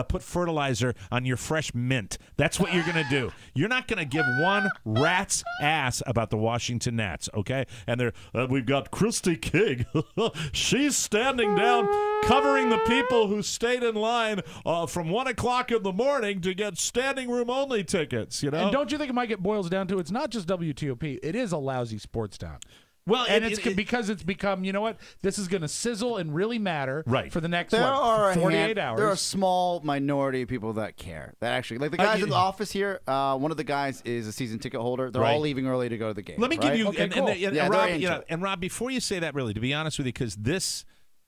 E: put fertilizer on your fresh mint. That's what you're going to do. You're not going to give one rat's ass about the Washington Nats, okay? And we've got Christy King. She's standing down
B: covering the people who stayed in line from 1 o'clock in the morning to get standing room only tickets. You know,
C: And don't you think it might get boils down to it's not just WTOP? It is a lousy sports town.
B: Well,
C: and because it's become, you know what? This is going to sizzle and really matter for the next 48 hours.
D: There are a small minority of people that care. That actually, like the guys in the office here. One of the guys is a season ticket holder. They're all leaving early to go to the game.
B: Let me give you
C: Okay, cool.
B: and Rob, before you say that, really, to be honest with you, because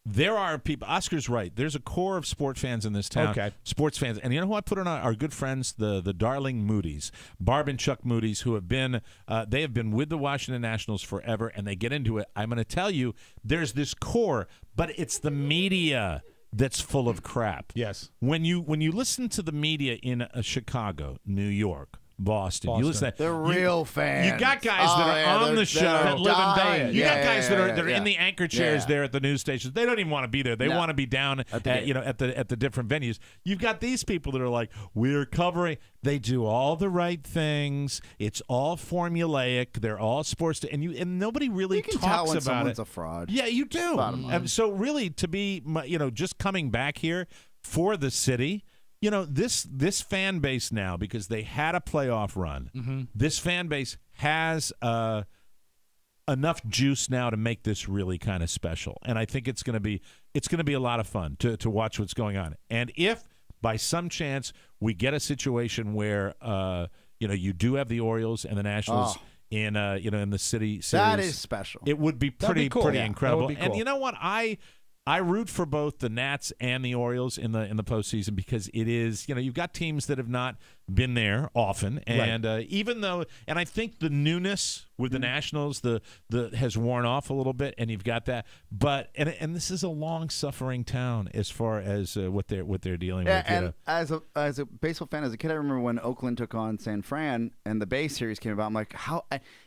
B: there are people. Oscar's right. There's a core of sport fans in this town.
C: Okay.
B: Sports fans, and you know who I put on our good friends, the Darling Moody's, Barb and Chuck Moody's, who have been they have been with the Washington Nationals forever, and they get into it. I'm going to tell you, there's this core, but it's the media that's full of crap.
C: Yes.
B: When you listen to the media in Chicago, New York, Boston. You listen to that.
D: They're real fans.
B: You got guys that are on the show
C: that live and die it.
B: You got guys that are in the anchor chairs there at the news stations. They don't even want to be there. They want to be down at the different venues. You've got these people that are like, we're covering. They do all the right things. It's all formulaic. They're all sports, and nobody really
D: you can
B: talks
D: tell when
B: about
D: someone's
B: it.
D: a fraud.
B: Yeah, you do. So really, to be just coming back here for the city. You know, this fan base now, because they had a playoff run, this fan base has enough juice now to make this really kind of special. And I think it's going to be a lot of fun to watch what's going on. And if by some chance we get a situation where you do have the Orioles and the Nationals in the city series,
D: that is special.
B: It would be pretty incredible.
C: Be cool.
B: And you know what? I root for both the Nats and the Orioles in the postseason because it is, you've got teams that have not been there often, and even though, and I think the newness with the Nationals the has worn off a little bit, and you've got that, but and this is a long suffering town as far as what they're dealing with.
D: And as a baseball fan, as a kid, I remember when Oakland took on San Fran and the Bay Series came about. I'm like,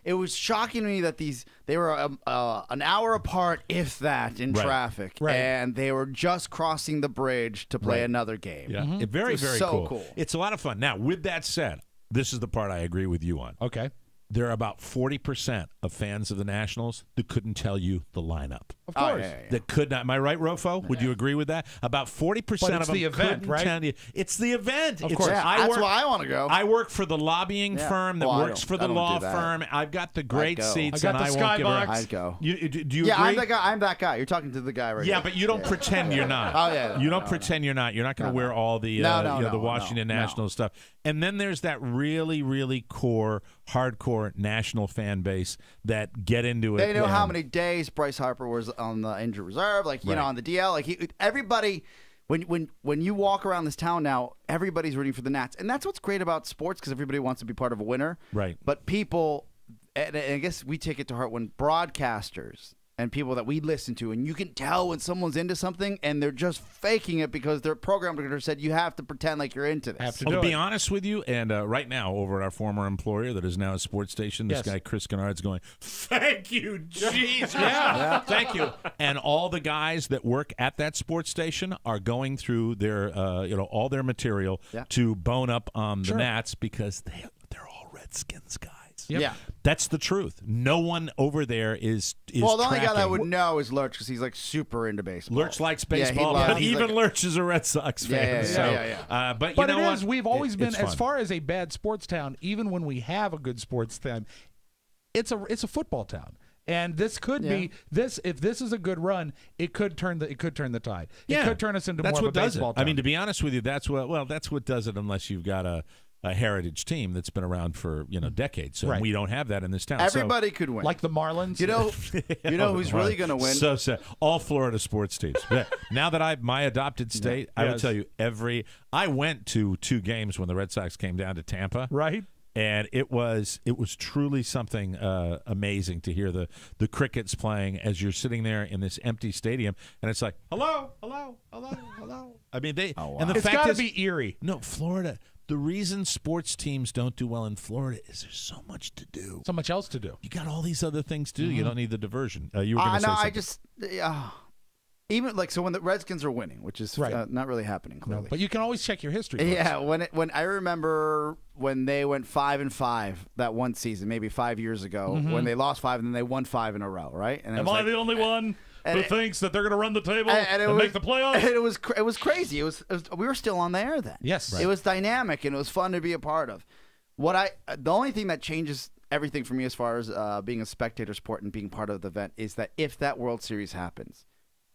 D: it was shocking to me that they were an hour apart, if that, in traffic.
C: Right.
D: And they were just crossing the bridge to play another game.
B: Yeah, very, very
D: so
B: cool. It's a lot of fun. Now, with that said, this is the part I agree with you on.
C: Okay.
B: There are about 40% of fans of the Nationals that couldn't tell you the lineup.
C: Of course.
B: That could not. Am I right, Rofo? Would you agree with that? About 40% of them
C: the event,
B: couldn't
C: right?
B: tell you. It's the event.
C: Of course.
D: That's why I want to go.
B: I work for the lobbying firm that works for the law firm. I've got the great seats,
C: I got
B: and
C: the
B: I won't give her.
C: skybox.
D: I'd go.
B: Do you
D: Yeah,
B: agree?
D: I'm that guy. You're talking to the guy right now.
B: Yeah, but you don't pretend you're not.
D: Oh, yeah.
B: You don't pretend you're not. You're not going to wear all the the Washington Nationals stuff. And then there's that really, really core, hardcore national fan base that get into it.
D: They know how many days Bryce Harper was on the injured reserve, on the DL. Everybody, when you walk around this town now, everybody's rooting for the Nats, and that's what's great about sports because everybody wants to be part of a winner.
B: Right.
D: But people, and I guess we take it to heart when broadcasters and people that we listen to, and you can tell when someone's into something and they're just faking it because their program director said you have to pretend like you're into this.
B: To be honest with you, and right now over at our former employer that is now a sports station, this guy Chris Kennard's going, thank you, jeez, thank you. And all the guys that work at that sports station are going through their all their material to bone up on the Nats because they're all Redskins guys.
C: Yep.
D: Yeah.
B: That's the truth. No one over there is
D: well, the only guy
B: tracking.
D: that would know is Lurch because he's like super into baseball.
B: Lurch likes baseball,
D: loves-
B: but
D: he's
B: even
D: like-
B: Lurch is a Red Sox fan. But you know what?
C: We've always been,
B: it's
C: as
B: fun.
C: far as a bad sports town, even when we have a good sports town, it's a football town. And this could be this. If this is a good run, it could turn the tide. It could turn us into more of a baseball town.
B: I mean, to be honest with you, that's what does it. Unless you've got a heritage team that's been around for decades. So we don't have that in this town.
D: Everybody could win,
C: like the Marlins.
D: You know who's really going to win?
B: So sad. All Florida sports teams. Now that my adopted state, I will tell you I went to 2 games when the Red Sox came down to Tampa.
C: Right.
B: And it was truly something amazing to hear the crickets playing as you're sitting there in this empty stadium, and it's like hello. I mean and the
C: it's
B: fact
C: got to
B: is,
C: be eerie.
B: No, Florida. The reason sports teams don't do well in Florida is there's so much to do,
C: so much else to do.
B: You got all these other things to do. You don't need the diversion. You were going to say something.
D: Even so when the Redskins are winning, which is not really happening clearly.
C: No, but you can always check your history books.
D: Yeah, when I remember when they went 5-5 that one season, maybe 5 years ago, when they lost 5 and then they won 5 in a row, right? And
C: Am I the only one? who thinks that they're going to run the table and make the playoffs.
D: And it was crazy. It was we were still on the air then.
C: Yes. Right.
D: It was dynamic and it was fun to be a part of. The only thing that changes everything for me as far as being a spectator sport and being part of the event is that if that World Series happens,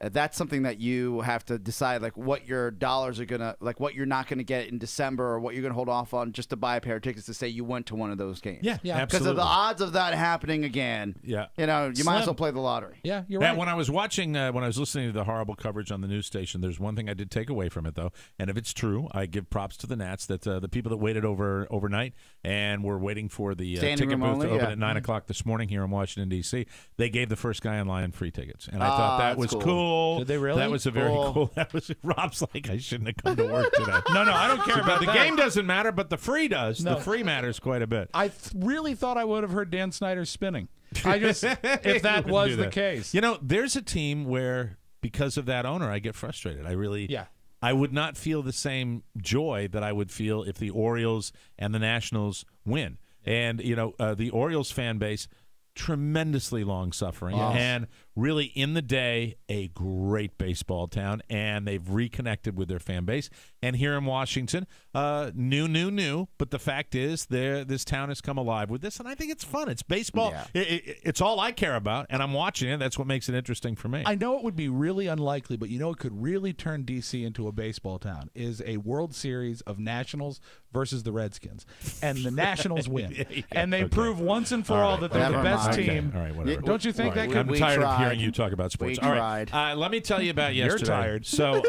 D: that's something that you have to decide, like what your dollars are gonna, like what you're not gonna get in December, or what you're gonna hold off on just to buy a pair of tickets to say you went to one of those games.
E: Yeah,
C: Yeah.
D: Because of the odds of that happening again.
E: Yeah.
D: You know, you might as well play the lottery.
C: Yeah, you're right.
E: When I was watching, when I was listening to the horrible coverage on the news station, there's one thing I did take away from it, though. And if it's true, I give props to the Nats that the people that waited overnight and were waiting for the ticket booth to open at 9 o'clock this morning here in Washington, D.C., they gave the first guy in line free tickets. And I thought that was cool.
C: Did they really?
E: That was a very cool. That was Rob's like, I shouldn't have come to work today.
C: No, I don't care about
E: the
C: that.
E: game doesn't matter, but the free does.
C: No.
E: The free matters quite a bit.
C: I really thought I would have heard Dan Snyder spinning. I just, if that was the case.
E: You know, there's a team where, because of that owner, I get frustrated. I would not feel the same joy that I would feel if the Orioles and the Nationals win. And, you know, the Orioles fan base, tremendously long-suffering, and really, in the day, a great baseball town, and they've reconnected with their fan base. And here in Washington, new, but the fact is, this town has come alive with this, and I think it's fun. It's baseball.
D: Yeah.
E: It's all I care about, and I'm watching it. That's what makes it interesting for me.
C: I know it would be really unlikely, but you know it could really turn D.C. into a baseball town, is a World Series of Nationals versus the Redskins. And the Nationals win. And they prove once and for all that they're the best team.
E: All right, whatever.
C: Don't you think that could
E: I'm tired of hearing you talk about sports.
D: We
E: All right. Let me tell you about yesterday.
C: You're tired.
E: So,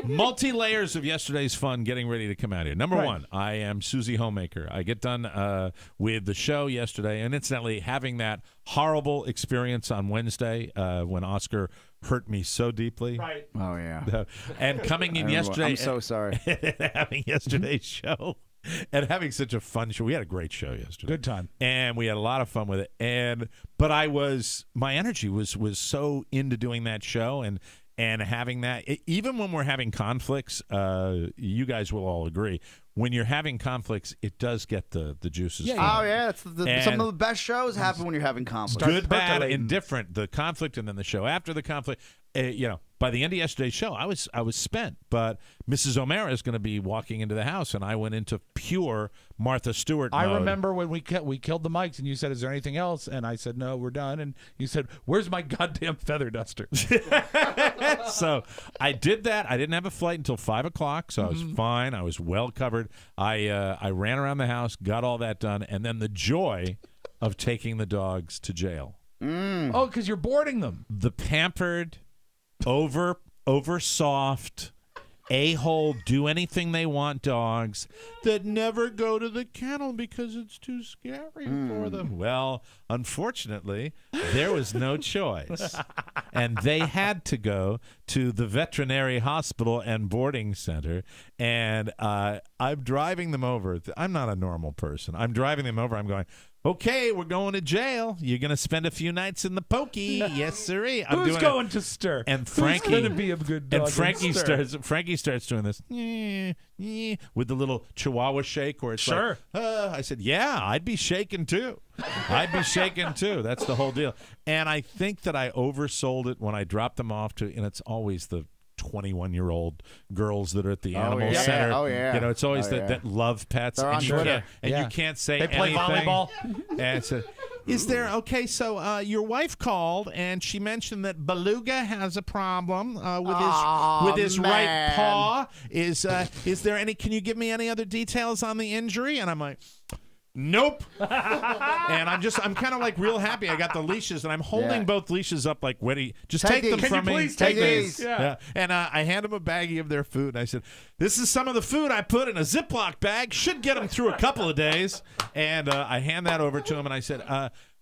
E: multi-layers of yesterday's fun getting ready to come out here. Number one, I am Susie Homemaker. I get done with the show yesterday, and incidentally, having that horrible experience on Wednesday when Oscar hurt me so deeply.
C: Right.
D: Oh, yeah.
E: And coming in yesterday.
D: I'm so sorry.
E: Having yesterday's show. And having such a fun show. We had a great show yesterday.
C: Good time.
E: And we had a lot of fun with it. But my energy was so into doing that show and having that. Even when we're having conflicts, you guys will all agree, when you're having conflicts, it does get the juices flowing.
D: Oh, yeah. Some of the best shows happen when you're having conflict.
E: Good, bad, indifferent. The conflict and then the show after the conflict. By the end of yesterday's show, I was spent. But Mrs. O'Mara is going to be walking into the house, and I went into pure Martha Stewart mode.
C: I remember when we killed the mics, and you said, "Is there anything else?" And I said, "No, we're done." And you said, "Where's my goddamn feather duster?"
E: So I did that. I didn't have a flight until 5 o'clock, so I was fine. I was well covered. I ran around the house, got all that done, and then the joy of taking the dogs to jail.
C: Oh, because you're boarding them.
E: The pampered, over soft, a-hole, do anything they want dogs that never go to the kennel because it's too scary for them. Well, unfortunately, there was no choice. And they had to go to the veterinary hospital and boarding center. And I'm driving them over. I'm not a normal person. I'm driving them over. I'm going, okay, we're going to jail. You're going to spend a few nights in the pokey. Yes, sirree.
C: Who's going to stir?
E: And Frankie,
C: who's going to be a good dog?
E: And Frankie starts doing this with the little Chihuahua shake where it's
C: sure.
E: Like, I said, yeah, I'd be shaking too. That's the whole deal. And I think that I oversold it when I dropped them off to, and it's always the 21-year-old girls that are at the animal center.
D: Oh, yeah.
E: You know, it's always that love pets.
D: They're on Twitter.
E: You can't say
C: they play
E: anything.
C: volleyball.
E: And so, is there, okay, so your wife called and she mentioned that Beluga has a problem with his right paw. Is there any, can you give me any other details on the injury? And I'm like, nope. And I'm kind of like real happy. I got the leashes and I'm holding both leashes up like, ready. Just take them from me.
C: Please take these?
E: Yeah. And I hand them a baggie of their food. And I said, this is some of the food I put in a Ziploc bag. Should get them through a couple of days. And I hand that over to him. And I said,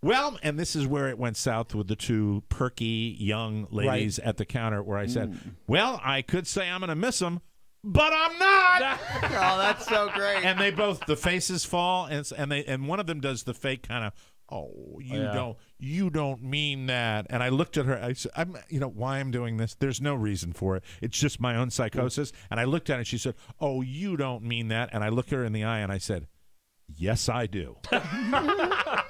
E: well, and this is where it went south with the two perky young ladies at the counter where I said, well, I could say I'm going to miss them, but I'm not.
D: Oh, that's so great.
E: And they both, the faces fall, and one of them does the fake kind of, oh, you don't mean that. And I looked at her. I said, why I'm doing this? There's no reason for it. It's just my own psychosis. And I looked at her, and she said, oh, you don't mean that. And I looked her in the eye, and I said,
B: Yes, I do.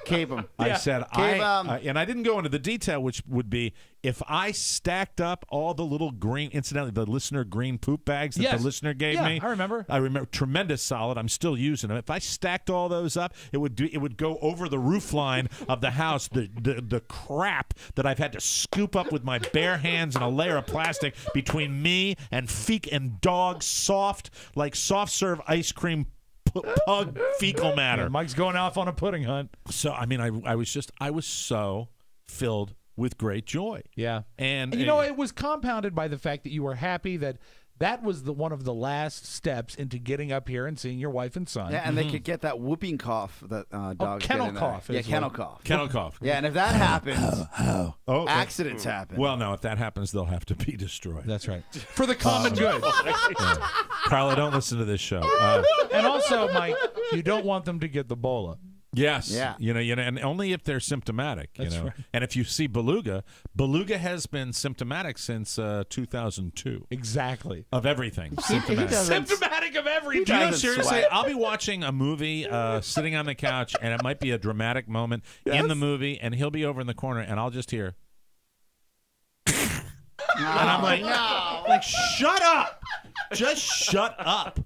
D: Keep them.
B: I said,
D: Keep 'em.
B: and I didn't go into the detail, which would be if I stacked up all the little green, incidentally, the listener green poop bags that
C: Yes.
B: the listener gave
C: Yeah,
B: me.
C: I remember.
B: Tremendous solid. I'm still using them. If I stacked all those up, it would go over the roof line of the house. The crap that I've had to scoop up with my bare hands and a layer of plastic between me and dog soft serve ice cream pug fecal matter.
C: Yeah, Mike's going off on a pudding hunt.
B: So I mean, I was so filled with great joy.
C: Yeah,
B: and
C: you know, it was compounded by the fact that you were happy that was one of the last steps into getting up here and seeing your wife and son.
D: Yeah, and they could get that whooping cough that dogs
C: kennel
D: get in there.
C: cough
D: Yeah,
C: is
D: kennel
C: what-
D: cough.
B: Kennel cough.
D: Yeah, and if that happens,
B: Oh,
D: accidents happen.
B: Well, no, if that happens, they'll have to be destroyed.
C: That's right. For the common good.
B: Carla, don't listen to this show.
C: And also, Mike, you don't want them to get the Bola.
B: Yes.
D: Yeah.
B: You know, and only if they're symptomatic.
C: That's
B: you know,
C: right.
B: and if you see Beluga has been symptomatic since 2002
C: Exactly.
B: of everything.
D: He doesn't-
C: Symptomatic of everything.
B: Do you know,
D: doesn't
B: seriously,
D: sweat.
B: I'll be watching a movie, sitting on the couch, and it might be a dramatic moment in the movie, and he'll be over in the corner, and I'll just hear, and I'm like, shut up, just shut up.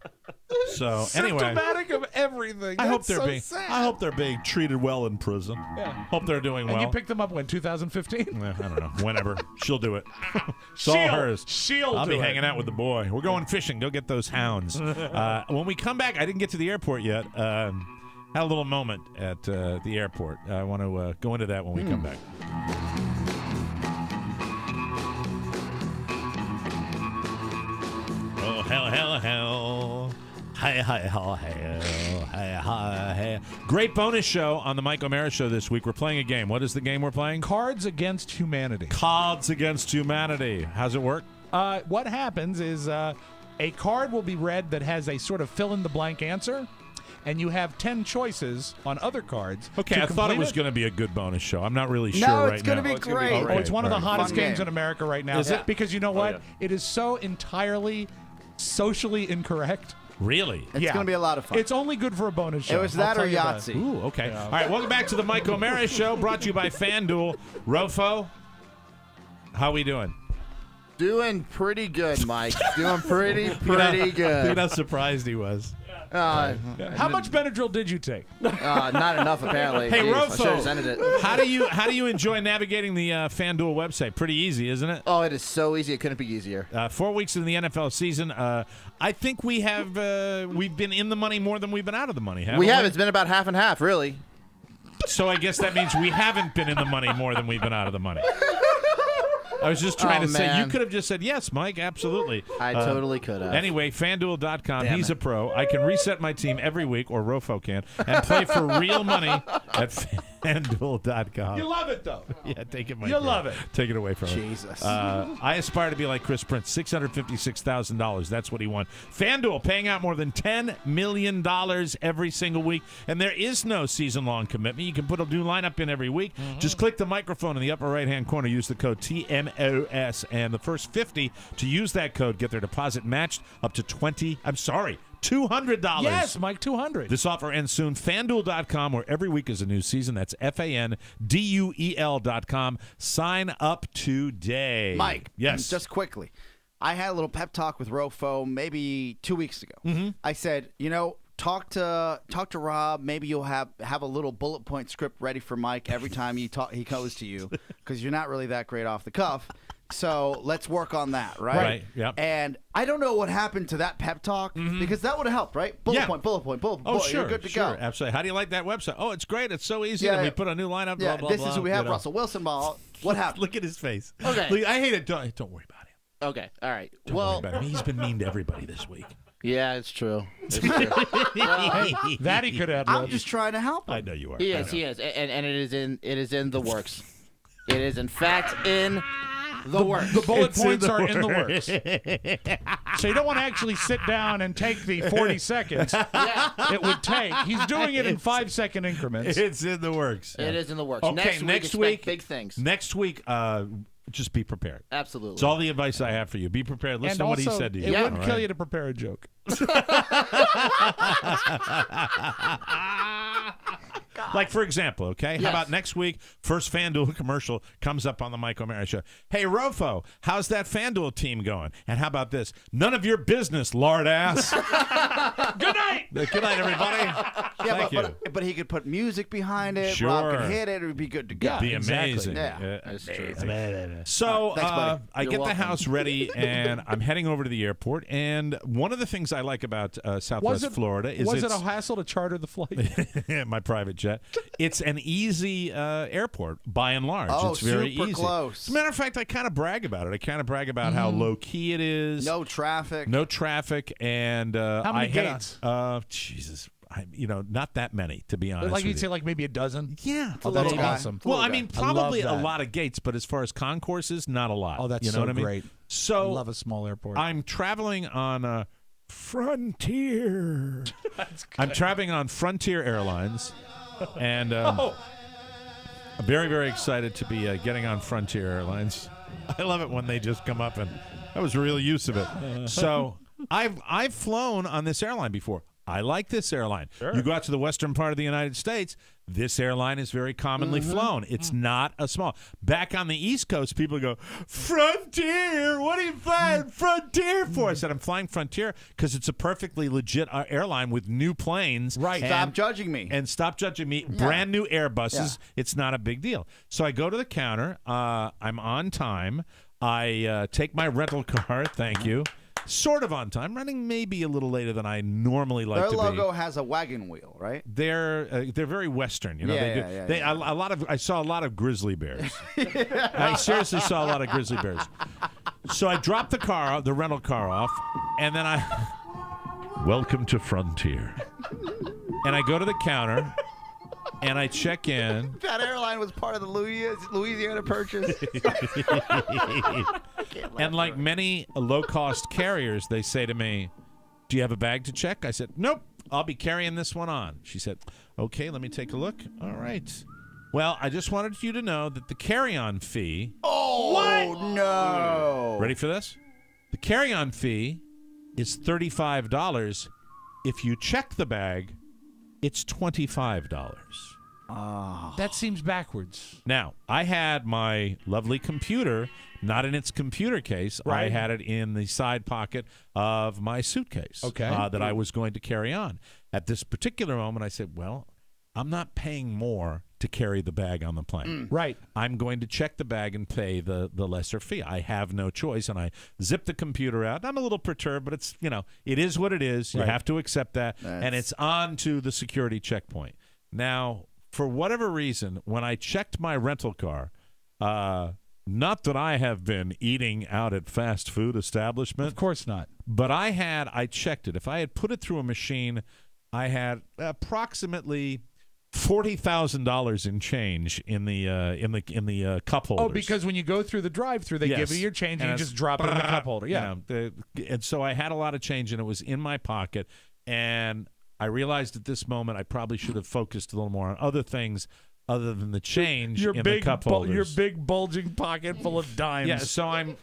B: So anyway,
C: Symptomatic of everything.
B: I hope
C: That's
B: they're
C: so
B: being,
C: sad.
B: I hope they're being treated well in prison.
C: Yeah.
B: Hope they're doing
C: And
B: well.
C: you picked them up when 2015.
B: I don't know. Whenever she'll do it. It's all hers.
C: She'll
B: I'll
C: do
B: be
C: it.
B: hanging out with the boy. We're going fishing. Go get those hounds. When we come back, I didn't get to the airport yet. Had a little moment at the airport. I want to go into that when we come back. Oh, hell. Hi. Great bonus show on the Mike O'Mara Show this week. We're playing a game. What is the game we're playing?
C: Cards Against Humanity.
B: Cards Against Humanity. How's it work?
C: What happens is a card will be read that has a sort of fill-in-the-blank answer, and you have 10 choices on other cards.
B: Okay,
C: to
B: I thought it
C: complete
B: was going to be a good bonus show. I'm not really sure
D: No,
B: right
D: it's gonna
B: now.
D: be great.
C: Oh, it's one of the hottest
D: Fun
C: games
D: game.
C: in America right now.
B: Is it?
C: Because you know what?
J: yeah.
C: It is so entirely socially incorrect.
B: Really?
D: It's going to be a lot of fun.
C: It's only good for a bonus show.
D: It was
C: I'll
D: that
C: tell
D: or
C: you that.
D: Yahtzee.
B: Ooh, okay. All right, welcome back to the Mike O'Mara Show, brought to you by FanDuel. Rofo, how we doing?
K: Doing pretty good, Mike. Doing pretty
B: Look at
K: good.
B: how surprised he was.
C: How much Benadryl did you take?
K: Not enough, apparently.
B: Hey,
K: Jeez, I should have
B: Rofo,
K: sent it.
B: how do you enjoy navigating the FanDuel website? Pretty easy, isn't it?
K: Oh, it is so easy. It couldn't be easier.
B: 4 weeks in the NFL season. I think we've been in the money more than we've been out of the money. Haven't
K: We have. It's been about half and half, really.
B: So I guess that means we haven't been in the money more than we've been out of the money. I was just trying to say, you
K: man.
B: could have just said, yes, Mike, absolutely.
K: I totally could have.
B: Anyway, FanDuel.com.
K: Damn
B: He's
K: it.
B: a pro. I can reset my team every week, or Rofo can, and play for real money at FanDuel.com.
C: You love it, though.
B: Yeah, take it, Mike.
C: You love it.
B: Take it away from him.
D: Jesus.
B: I aspire to be like Chris Prince. $656,000. That's what he won. FanDuel paying out more than $10 million every single week, and there is no season-long commitment. You can put a new lineup in every week. Just click the microphone in the upper right-hand corner. Use the code TMOS, and the first 50 to use that code get their deposit matched up to $200.
C: Yes, Mike, 200.
B: This offer ends soon. FanDuel.com, where every week is a new season. That's FanDuel.com. Sign up today.
D: Mike,
B: Yes.
D: just quickly. I had a little pep talk with Rofo maybe 2 weeks ago. I said, talk to Rob. Maybe you'll have a little bullet point script ready for Mike every time he goes to you, because you're not really that great off the cuff. So let's work on that, right?
B: Right, yep.
D: And I don't know what happened to that pep talk, because that would have helped, right? Bullet
B: Yeah.
D: point.
B: Oh, sure,
D: You're good to
B: sure,
D: go.
B: absolutely. How do you like that website? Oh, it's great. It's so easy.
D: Yeah,
B: and we
D: yeah.
B: put a new lineup.
D: Yeah,
B: blah, blah,
D: this
B: blah,
D: is who we have.
B: you know.
D: Russell Wilson ball. What happened?
B: Look at his face.
K: Okay.
B: Look, I hate it. Don't worry about him.
K: Okay, all right.
B: Don't worry about him. He's been mean to everybody this week.
K: Yeah, it's true. It's true.
C: That he could have.
D: I'm just trying to help him.
B: I know you are.
K: He
B: I
K: is,
B: know.
K: and it is in the works. It is in fact in the works.
C: The bullet
B: It's
C: points
B: in the
C: are in the works. So you don't want to actually sit down and take the 40 seconds it would take. He's doing it in 5-second increments.
B: It's in the works.
K: It is in the works.
B: Okay,
K: next week, big things.
B: Next week, just be prepared.
K: Absolutely.
B: It's all the advice I have for you. Be prepared. Listen
C: And
B: to what he
C: also,
B: said to you.
C: It
K: Yeah.
C: wouldn't
B: all
C: kill
B: right?
C: you to prepare a joke.
B: Like, for example, okay? How about next week, first FanDuel commercial comes up on the Mike O'Mara Show. Hey, Rofo, how's that FanDuel team going? And how about this? None of your business, lard ass. Good night. Good night, everybody. Thank you.
D: But he could put music behind it.
B: Sure.
D: Rob could hit it. It would be good to go.
B: Be amazing.
D: Yeah.
K: That's true.
B: So
D: Thanks, buddy.
B: I
K: You're
B: get
K: welcome.
B: the house ready, and I'm heading over to the airport. And one of the things I like about Southwest Florida is
C: was it
B: it's
C: a hassle to charter the flight?
B: my private jet. It's an easy airport, by and large.
D: Oh,
B: it's very
D: super
B: easy.
D: close.
B: As a matter of fact, I kind of brag about it. I kind of brag about how low key it is.
D: No traffic.
B: No traffic, and
C: How many
B: I had
C: gates?
B: Jesus, not that many, to be honest.
C: Like you'd
B: with
C: say,
B: you.
C: like maybe a dozen.
B: Yeah,
C: Oh, that's
D: little guy.
C: awesome.
B: well, I mean, probably
C: I love
B: a
C: that.
B: lot of gates, but as far as concourses, not a lot.
C: Oh, that's
B: you know
C: so
B: what I mean?
C: great.
B: So
C: I love a small airport.
B: I'm traveling on Frontier. I'm traveling on Frontier Airlines, and I'm very, very excited to be getting on Frontier Airlines. I love it when they just come up, and that was real use of it. So I've flown on this airline before. I like this airline.
C: Sure.
B: You go out to the western part of the United States, this airline is very commonly flown. It's not a small. Back on the East Coast, people go, Frontier, what are you flying Frontier for? I said, I'm flying Frontier because it's a perfectly legit airline with new planes.
C: Right.
D: Stop judging me.
B: And stop judging me. Brand new Airbuses. It's not a big deal. So I go to the counter. I'm on time. I take my rental car. Thank you. Sort of on time, running maybe a little later than I normally like
D: Their
B: to be.
D: logo has a wagon wheel, right?
B: They're very Western, you know.
D: Yeah,
B: They do.
D: yeah,
B: A lot of. I saw a lot of grizzly bears. I seriously saw a lot of grizzly bears. So I dropped the rental car off, and then welcome to Frontier, and I go to the counter. And I check in.
D: That airline was part of the Louisiana Purchase.
B: And like many low-cost carriers, they say to me, do you have a bag to check? I said, nope, I'll be carrying this one on. She said, okay, let me take a look. All right. Well, I just wanted you to know that the carry-on fee.
D: Oh, no.
B: Ready for this? The carry-on fee is $35. If you check the bag, it's $25.
C: That seems backwards.
B: Now, I had my lovely computer not in its computer case.
C: Right.
B: I had it in the side pocket of my suitcase that I was going to carry on. At this particular moment, I said, well, I'm not paying more to carry the bag on the plane.
C: Right.
B: I'm going to check the bag and pay the lesser fee. I have no choice, and I zip the computer out. I'm a little perturbed, but it's, it is what it is. You have to accept that, and it's on to the security checkpoint. Now, for whatever reason, when I checked my rental car, not that I have been eating out at fast food establishments.
C: Of course not.
B: But I checked it. If I had put it through a machine, I had approximately $40,000 in change in the cup holders.
C: Oh, because when you go through the drive-through, they give you your change and you just drop it in the cup holder. Yeah.
B: And so I had a lot of change, and it was in my pocket. And I realized at this moment I probably should have focused a little more on other things other than the change in the cup holders.
C: Your big bulging pocket full of dimes.
B: Yeah, so I'm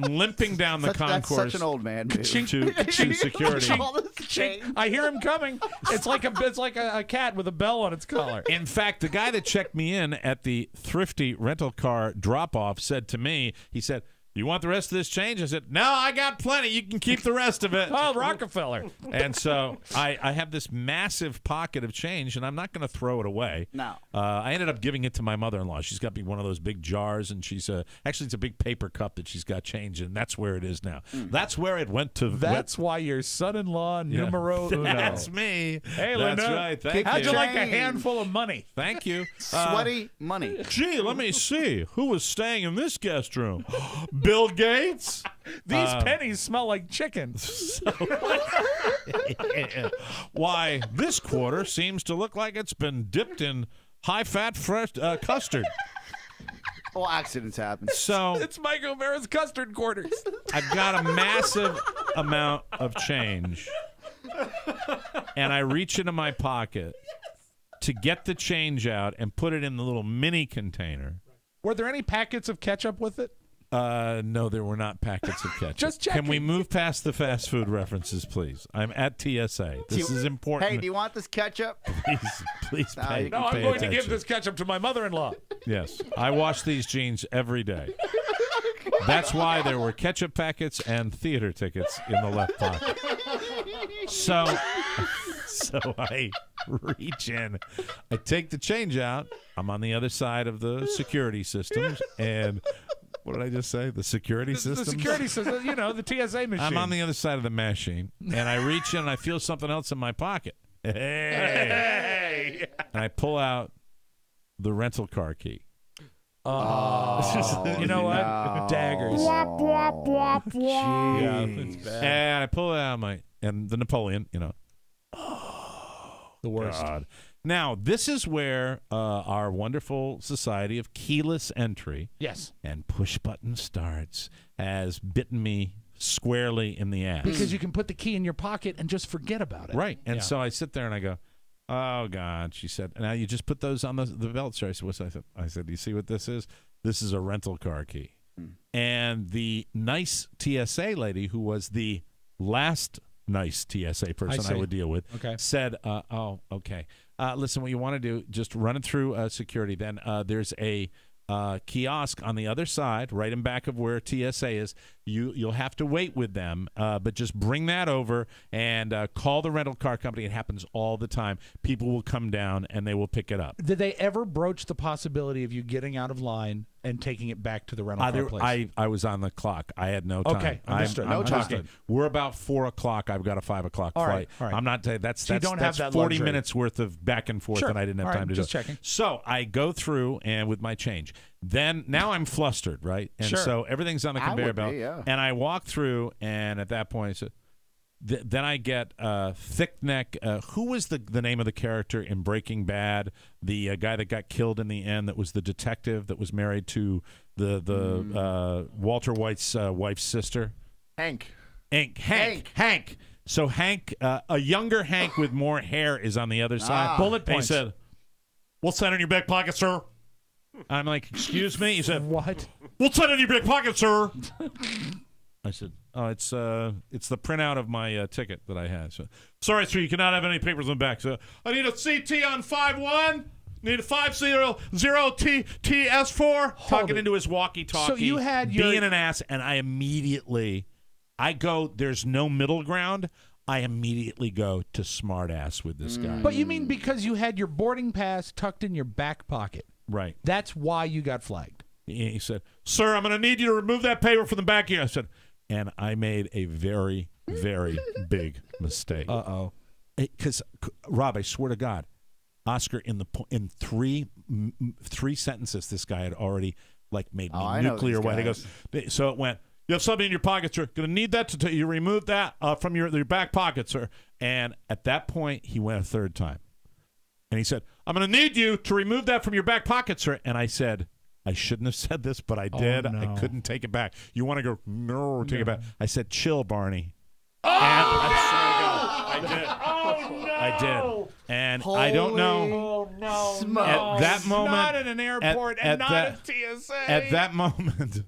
B: limping down the concourse.
D: That's such an old man move.
B: To security.
C: I hear him coming. It's like a cat with a bell on its collar.
B: In fact, the guy that checked me in at the Thrifty rental car drop-off said to me, he said, "You want the rest of this change?" I said, "No, I got plenty. You can keep the rest of it."
C: Oh, Rockefeller.
B: And so I have this massive pocket of change, and I'm not going to throw it away.
D: No.
B: I ended up giving it to my mother-in-law. She's got me one of those big jars, and she's actually it's a big paper cup that she's got change in. That's where it is now. That's where it went to.
C: That's why your son-in-law numero uno.
B: That's me.
C: Hey, Linda.
B: That's right. Thank
C: How'd you like a
D: Change.
C: handful of money?
B: Thank you.
D: Sweaty money.
B: Gee, let me see. Who was staying in this guest room? Bill Gates?
C: These pennies smell like chicken.
B: Why, this quarter seems to look like it's been dipped in high-fat fresh custard.
D: Well, accidents happen.
B: So
C: It's Mike O'Mara's custard quarters.
B: I've got a massive amount of change, and I reach into my pocket to get the change out and put it in the little mini container.
C: Were there any packets of ketchup with it?
L: No, there were not packets of ketchup.
C: Just checking.
L: Can we move past the fast food references, please? I'm at TSA. This is important.
D: Hey, do you want this ketchup?
L: Please pay.
C: No, I'm
L: pay
C: going
L: attention.
C: to give this ketchup to my mother-in-law.
L: Yes, I wash these jeans every day. That's why there were ketchup packets and theater tickets in the left pocket. So I reach in, I take the change out. I'm on the other side of the security systems, and what did I just say? The security systems?
C: The security system, the TSA machine.
L: I'm on the other side of the machine, and I reach in and I feel something else in my pocket. Hey! And I pull out the rental car key.
C: You know what?
D: No.
C: Daggers. Yeah, it's bad.
L: And I pull it out of and the Napoleon,
C: The worst.
L: God. Now, this is where our wonderful society of keyless entry
C: Yes.
L: and push button starts has bitten me squarely in the ass.
C: Because you can put the key in your pocket and just forget about it.
L: Right. And
C: Yeah.
L: so I sit there and I go, oh, God. She said, now you just put those on the belt, sir. I said, what's that? I said, do you see what this is? This is a rental car key. And the nice TSA lady, who was the last nice TSA person I would deal with, said, oh, okay. Listen, what you want to do, just run it through security. Then there's a kiosk on the other side, right in back of where TSA is. You'll have to wait with them, but just bring that over and call the rental car company. It happens all the time. People will come down and they will pick it up.
C: Did they ever broach the possibility of you getting out of line and taking it back to the rental car place?
L: I was on the clock. I had no time.
C: Okay, understood.
L: I'm
C: No time.
L: understood. We're about 4 o'clock. I've got a 5 o'clock
C: All
L: flight.
C: right, all right.
L: I'm not. That's
C: So you don't have that
L: 40
C: luxury.
L: minutes worth of back and forth,
C: Sure.
L: and I didn't have
C: All
L: time
C: right,
L: to
C: just
L: do.
C: checking.
L: So I go through and with my change. Then now I'm flustered, right? And
C: Sure.
L: so everything's on the
D: I
L: conveyor
D: would be,
L: belt,
D: yeah.
L: and I walk through, and at that point, I said. Then I get Thick Neck. Who was the name of the character in Breaking Bad? The guy that got killed in the end. That was the detective that was married to the Walter White's wife's sister.
K: Hank.
L: Hank. So Hank, a younger Hank with more hair, is on the other side.
C: Bullet
L: And
C: points.
L: he said, "What's that in your back pocket, sir?" I'm like, "Excuse me." He said,
C: What?
L: "What's that in your back pocket, sir?" I said, "Oh, it's the printout of my ticket that I had." So, sorry, sir, you cannot have any papers on the back. So, I need a CT on 5-1. Need a 500TS4. Talking
C: it.
L: into his walkie-talkie.
C: So you had your-
L: being an ass, and I go. There's no middle ground. I immediately go to smartass with this guy.
C: But you mean because you had your boarding pass tucked in your back pocket?
L: Right.
C: That's why you got flagged.
L: He said, "Sir, I'm going to need you to remove that paper from the back here." I said, and I made a very, very big mistake.
C: Uh-oh.
L: Because Rob, I swear to God, Oscar, in three sentences, this guy had already made me nuclear white. He goes, so it went. You have something in your pocket, sir. Going to need that to you remove that from your back pocket, sir. And at that point, he went a third time, and he said, "I'm going to need you to remove that from your back pocket, sir." And I said, I shouldn't have said this, but I did.
C: no.
L: I couldn't take it back. You want to go? No, take it back. I said, "Chill, Barney."
C: Oh,
L: I did.
C: Oh, no.
L: I did. And I don't know.
C: Oh, no.
D: Smokes.
L: At that moment,
C: Not at an airport and not at TSA.
L: At that moment,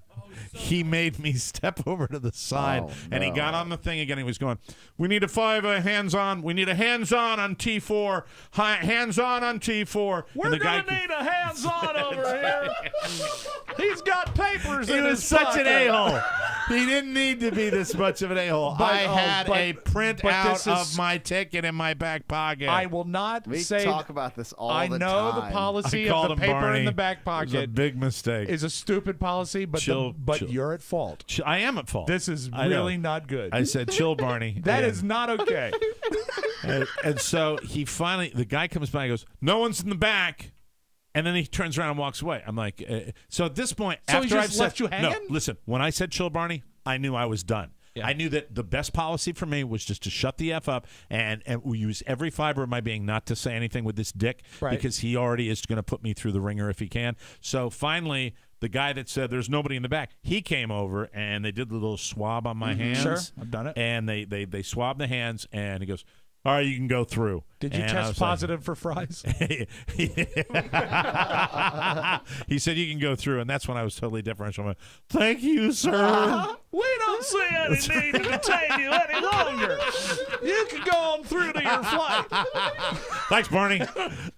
L: he made me step over to the side, and he got on the thing again. He was going, "We need a 5 hands-on. We need a hands-on on T4. Hands-on on T4."
C: We're going to need a hands-on over here. He's got papers in his
L: such
C: pocket.
L: an a-hole. He didn't need to be this much of an a-hole. I had a printout of my ticket in my back pocket.
C: I will not
D: We
C: say.
D: talk about this all
C: I
D: the
C: know
D: time.
C: the policy
L: I called
C: of the
L: him
C: paper
L: Barney.
C: in the back
L: It was a
C: pocket
L: big mistake.
C: is a stupid policy, but
L: Chill.
C: you're at fault.
L: I am at fault.
C: This is
L: I know.
C: really not good.
L: I said, "Chill, Barney."
C: That
L: and,
C: is not okay.
L: and so he finally, the guy comes by and goes, "No one's in the back." And then he turns around and walks away. I'm like, so at this point,
C: So he
L: after
C: just
L: I've
C: left
L: said,
C: you hanging?
L: No, listen, when I said "Chill, Barney," I knew I was done.
C: Yeah.
L: I knew that the best policy for me was just to shut the F up and we use every fiber of my being not to say anything with this dick
C: Right.
L: because he already is going to put me through the ringer if he can. So finally, the guy that said there's nobody in the back, he came over and they did the little swab on my hands.
C: Sure, I've done it.
L: And they swabbed the hands and he goes, "All right, you can go through."
C: Did you
L: And I
C: test
L: was like-
C: positive for fries?
L: He said you can go through, and that's when I was totally differential. I went, thank you, sir.
C: We don't see any need to detain you any longer. You can go on through to your flight.
L: Thanks, Barney.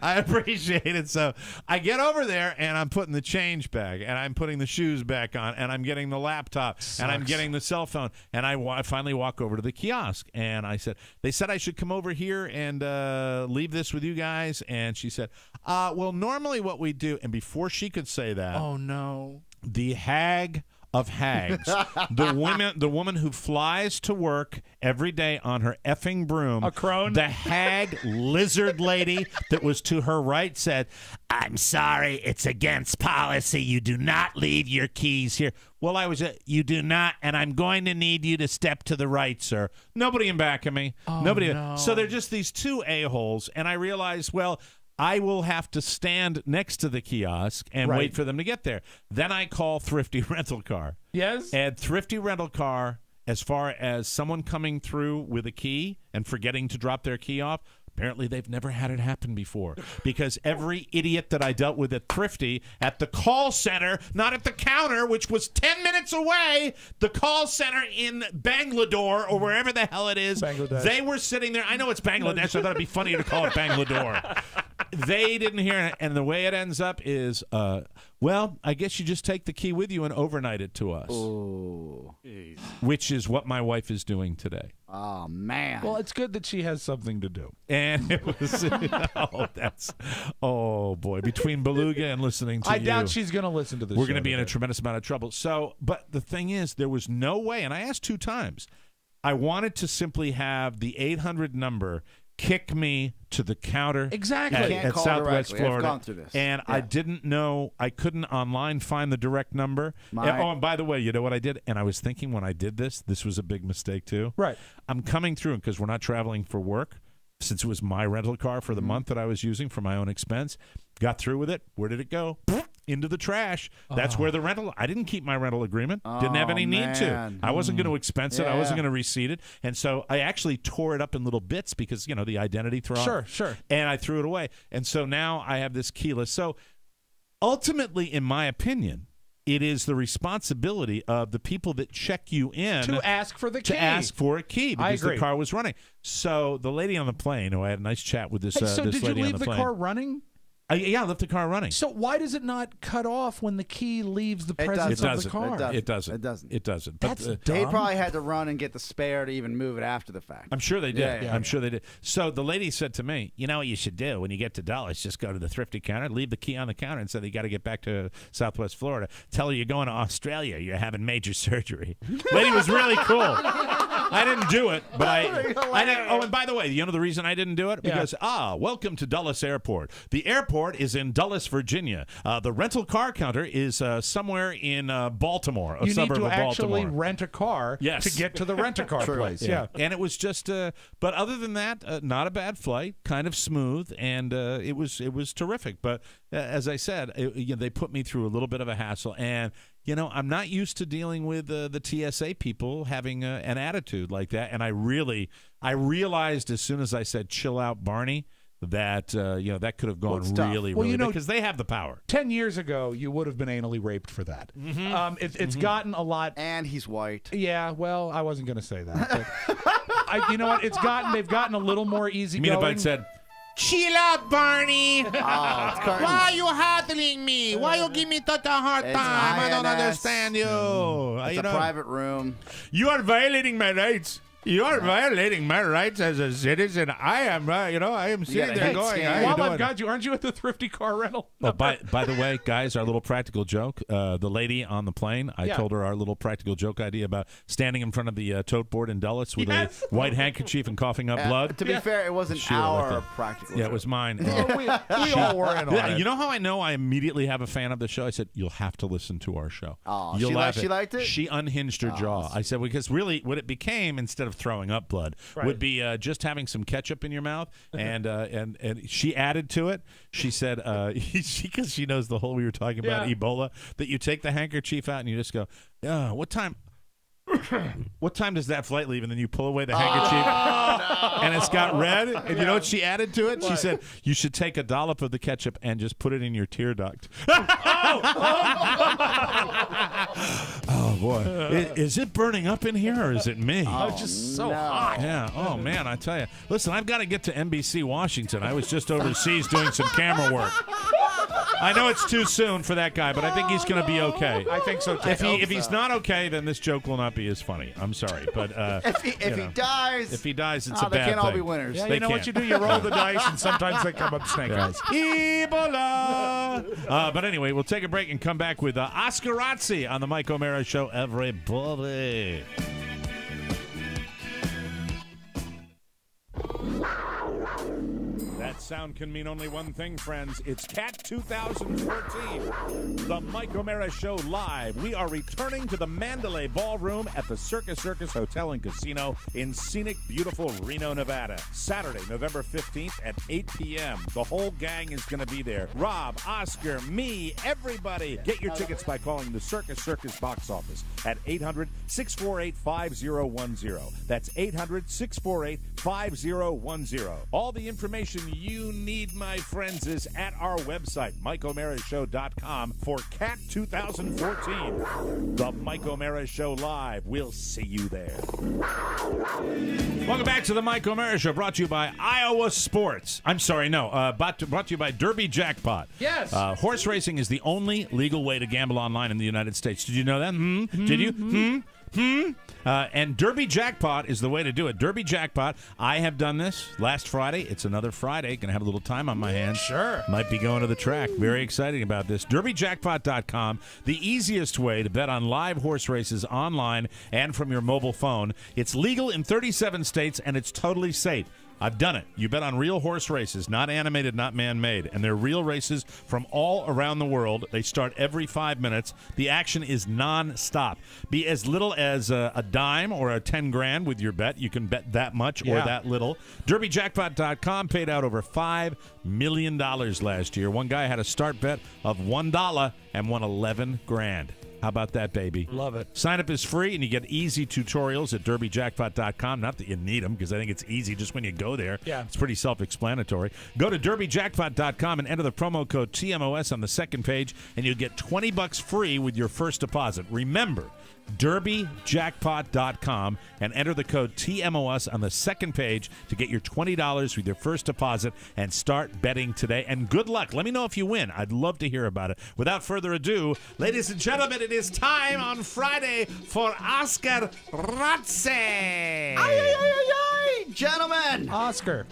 L: I appreciate it. So I get over there, and I'm putting the change back, and I'm putting the shoes back on, and I'm getting the laptop, and I'm getting the cell phone, and I finally walk over to the kiosk, and they said I should come over here and leave this with you guys, and she said, well, normally what we do, and before she could say that,
C: Oh, no.
L: the hag of hags, the woman who flies to work every day on her effing broom,
C: A crone?
L: the hag lizard lady that was to her right said, I'm sorry, it's against policy. You do not leave your keys here. Well, I was, you do not, and I'm going to need you to step to the right, sir. Nobody in back of me. Nobody.
C: no.
L: So they're just these two a-holes, and I realized, well, I will have to stand next to the kiosk and
C: Right.
L: wait for them to get there. Then I call Thrifty Rental Car.
C: Yes?
L: And Thrifty Rental Car, as far as someone coming through with a key and forgetting to drop their key off, apparently they've never had it happen before. Because every idiot that I dealt with at Thrifty, at the call center, not at the counter, which was 10 minutes away, the call center in Bangalore or wherever the hell it is,
C: Bangladesh.
L: they were sitting there. I know it's Bangladesh. I thought it'd be funnier to call it Bangalore. They didn't hear it. And the way it ends up is, well, I guess you just take the key with you and overnight it to us.
D: Oh.
L: Which is what my wife is doing today.
D: Oh, man.
C: Well, it's good that she has something to do.
L: And it was, oh boy, between Beluga and listening to
C: I
L: you.
C: doubt she's going to listen to this.
L: We're going to be in a tremendous amount of trouble. So, but the thing is, there was no way, and I asked 2 times, I wanted to simply have the 800 number kick me to the counter
C: Exactly.
L: at,
C: You
D: can't
L: at
D: call
L: Southwest
D: directly. I've
L: Florida.
D: gone through this.
L: And I didn't know, I couldn't online find the direct number. And by the way, you know what I did? And I was thinking when I did this was a big mistake too.
C: Right.
L: I'm coming through because we're not traveling for work. Since it was my rental car for the month that I was using for my own expense, got through with it. Where did it go? Into the trash. That's where the rental. I didn't keep my rental agreement. Didn't have any need to.
D: man.
L: I wasn't going to expense it. I wasn't
D: Yeah.
L: going to receipt it. And so I actually tore it up in little bits because, the identity throw.
C: Sure.
L: And I threw it away. And so now I have this keyless. So ultimately, in my opinion, it is the responsibility of the people that check you in
C: To ask for the key.
L: to ask for a key
C: I
L: because the
C: agree.
L: car was running. So the lady on the plane, who I had a nice chat with this,
C: Hey, so
L: this
C: did you
L: lady on
C: leave
L: the
C: the
L: plane.
C: car running?
L: Yeah, I left the car running.
C: So why does it not cut off when the key leaves the
D: It
C: presence
D: doesn't.
C: of the car?
L: It doesn't.
D: It doesn't.
L: It doesn't. But,
C: That's
D: They
C: dumb.
D: probably had to run and get the spare to even move it after the fact.
L: I'm sure they did.
D: Yeah,
L: I'm sure they did. So the lady said to me, you know what you should do when you get to Dulles? Just go to the Thrifty counter, leave the key on the counter, and say you got to get back to Southwest Florida. Tell her you're going to Australia. You're having major surgery. Lady was really cool. I didn't do it, but I didn't. Oh, and by the way, the reason I didn't do it? Because, welcome to Dulles Airport. The airport is in Dulles, Virginia. The rental car counter is somewhere in Baltimore, a
C: You need
L: suburb
C: to
L: of
C: actually
L: Baltimore.
C: rent a car
L: Yes.
C: to get to the rent-a-car place. Yeah.
L: And it was just, but other than that, not a bad flight, kind of smooth, and it was terrific. But as I said, they put me through a little bit of a hassle, and I'm not used to dealing with the TSA people having an attitude like that. And I realized as soon as I said, "Chill out, Barney," that that could have gone really,
C: Well,
L: really because they have the power.
C: 10 years ago, you would have been anally raped for that. It's gotten a lot.
D: And he's white.
C: Yeah, well, I wasn't going to say that. But you know what? They've gotten a little more easy.
L: Meanabite said,
E: Chill out, Barney.
D: Oh, it's curtains.
E: Why are you handling me? Why you give me such a hard
D: It's
E: time? I don't
D: INS.
E: understand you.
D: It's a private room.
L: "You are violating my rights. You are violating my rights as a citizen. I am, I am sitting there going, how you
C: While
L: doing?"
C: I've got you, aren't you at the Thrifty car rental?
L: Oh, by the way, guys, our little practical joke. The lady on the plane, I told her our little practical joke idea about standing in front of the tote board in Dulles with a white handkerchief and coughing up blood.
D: To be fair, it wasn't
L: She went with
D: our
L: it.
D: practical.
L: Yeah, it was mine.
C: we all were in on it.
L: You know how I know I immediately have a fan of the show? I said, you'll have to listen to our show.
D: Oh,
L: You'll laugh
D: she liked it?
L: She unhinged her jaw. I said, because really what it became, instead of throwing up blood, would be just having some ketchup in your mouth. And she added to it. She said, because she knows the whole we were talking about Ebola, that you take the handkerchief out and you just go, what time? What time does that flight leave? And then you pull away the handkerchief, and it's got red. And you know what she added to it? She said, you should take a dollop of the ketchup and just put it in your tear duct. Oh, boy. Is it burning up in here, or is it me?
C: Oh, just so hot.
L: Yeah. Oh, man, I tell you. Listen, I've got to get to NBC Washington. I was just overseas doing some camera work. I know it's too soon for that guy, but I think he's going to be okay.
C: I think so, too.
L: If he's not okay, then this joke will not be as funny. I'm sorry, but
D: if he dies,
L: it's a bad thing.
D: they can't all be winners.
C: Yeah, you know what you do? You roll the dice, and sometimes they come up snake eyes.
L: Ebola. But anyway, we'll take a break and come back with Oscar Razzi on the Mike O'Mara Show. Everybody. That sound can mean only one thing, friends. It's CAT 2014, the Mike O'Mara Show live. We are returning to the Mandalay Ballroom at the Circus Hotel and Casino in scenic, beautiful Reno, Nevada. Saturday, November 15th at 8 p.m. The whole gang is going to be there. Rob, Oscar, me, everybody. Get your tickets by calling the Circus box office at 800-648-5010. That's 800-648-5010. All the information you need, my friends, is at our website, MikeO'MaraShow.com, for CAT 2014. The Mike O'Mara Show Live. We'll see you there. Welcome back to the Mike O'Mara Show, brought to you by Iowa Sports. I'm sorry, no, brought to you by Derby Jackpot.
C: Yes.
L: Horse racing is the only legal way to gamble online in the United States. Did you know that? Did you? And Derby Jackpot is the way to do it. Derby Jackpot. I have done this last Friday. It's another Friday. Gonna have a little time on my hands.
C: Sure.
L: Might be going to the track. Very exciting about this. DerbyJackpot.com. The easiest way to bet on live horse races online and from your mobile phone. It's legal in 37 states and it's totally safe. I've done it. You bet on real horse races, not animated, not man-made. And they're real races from all around the world. They start every 5 minutes. The action is non-stop. Be as little as a dime or a 10 grand with your bet. You can bet that much or that little. DerbyJackpot.com paid out over $5 million last year. One guy had a start bet of $1 and won 11 grand. How about that, baby?
C: Love it.
L: Sign up is free, and you get easy tutorials at derbyjackpot.com. Not that you need them, because I think it's easy just when you go there.
C: Yeah.
L: It's pretty self-explanatory. Go to derbyjackpot.com and enter the promo code TMOS on the second page, and you'll get $20 free with your first deposit. Remember, derbyjackpot.com and enter the code TMOS on the second page to get your $20 with your first deposit and start betting today. And good luck. Let me know if you win. I'd love to hear about it. Without further ado, ladies and gentlemen, it is time on Friday for Oscar Razzi.
D: Gentlemen,
C: Oscar.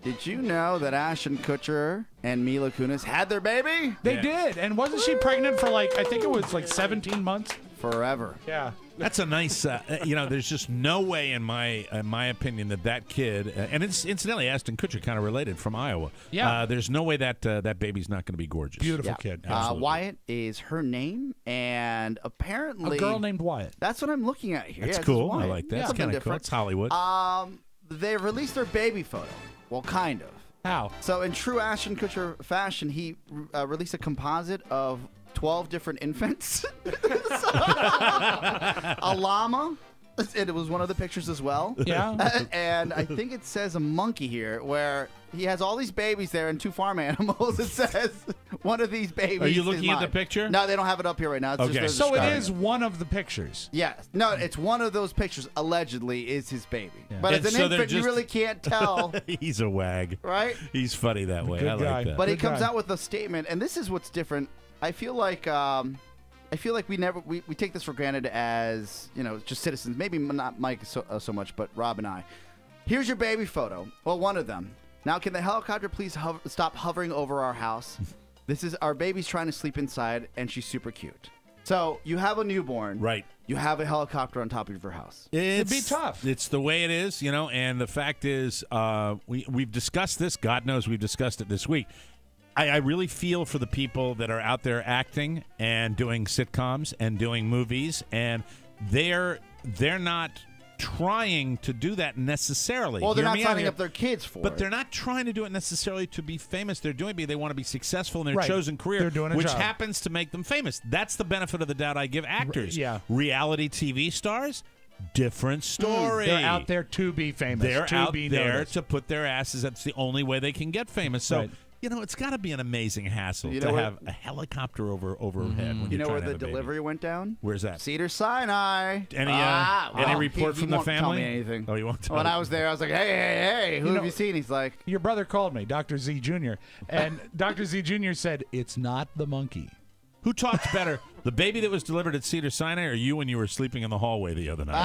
D: did you know that Ashton Kutcher and Mila Kunis had their baby?
C: They did. And wasn't she pregnant for I think it was 17 months?
D: Forever.
C: Yeah.
L: That's a nice, there's just no way in my opinion that kid, and it's incidentally Ashton Kutcher kind of related from Iowa.
C: Yeah.
L: There's no way that baby's not going to be gorgeous.
C: Beautiful kid.
D: Wyatt is her name, and apparently
C: A girl named Wyatt.
D: That's what I'm looking at here.
L: That's
D: Yeah,
L: cool.
D: this is
L: I
D: Wyatt.
L: like that.
D: Yeah.
L: It's
D: Something
L: kind of cool.
D: different.
L: It's Hollywood.
D: They released their baby photo. Well, kind of.
C: How?
D: So in true Ashton Kutcher fashion, he released a composite of 12 different infants. A llama. It was one of the pictures as well.
C: Yeah.
D: And I think it says a monkey here where he has all these babies there and two farm animals. It says one of these babies.
L: Are you
D: is
L: looking at the
D: mine.
L: picture?
D: No, they don't have it up here right now. It's
L: Okay.
D: just they're
C: So it
D: describing
C: is one of the pictures.
D: Yes. No, it's one of those pictures allegedly is his baby.
C: Yeah.
D: But as
L: And
D: an
L: so they're
D: infant, you
L: just-
D: really can't tell,
L: He's a wag.
D: right?
L: He's funny that way.
C: Good
L: I like
C: guy.
L: that.
D: But he
C: Good
D: comes
C: guy.
D: out with a statement, and this is what's different. I feel like we take this for granted as just citizens. Maybe not Mike so much, but Rob and I. Here's your baby photo. Well, one of them. Now, can the helicopter please stop hovering over our house? This is our baby's trying to sleep inside, and she's super cute. So you have a newborn,
L: Right.
D: You have a helicopter on top of your house.
C: It'd be tough.
L: It's the way it is, and the fact is, we've discussed this. God knows we've discussed it this week. I really feel for the people that are out there acting and doing sitcoms and doing movies, and they're not trying to do that necessarily.
D: Well, they're
L: Hear
D: not
L: me out
D: signing
L: here.
D: up their kids for
L: But
D: it.
L: they're not trying to do it necessarily to be famous. They're doing it. They want to be successful in their
C: Right.
L: chosen career,
C: They're doing a
L: which
C: job.
L: happens to make them famous. That's the benefit of the doubt I give actors.
C: Yeah.
L: Reality TV stars, different story.
C: They're out there to be famous.
L: They're
C: to
L: out
C: be
L: there
C: noticed.
L: to put their asses. That's the only way they can get famous. So.
C: Right.
L: It's got to be an amazing hassle
D: You
L: to
D: know what-
L: have a helicopter overhead. When
D: You
L: you're
D: know
L: trying
D: where
L: to
D: the
L: have a baby.
D: delivery went down?
L: Where's that?
D: Cedar Sinai.
L: Any report
D: he
L: from the
D: won't tell
L: family?
D: me anything.
L: Oh, you won't tell
D: When
L: me.
D: I was there, I was like, hey, who have you seen? He's like,
C: Your brother called me, Dr. Z Jr., and Dr. Z Jr. said, it's not the monkey.
L: Who talked better, the baby that was delivered at Cedar Sinai, or you when you were sleeping in the hallway the other night?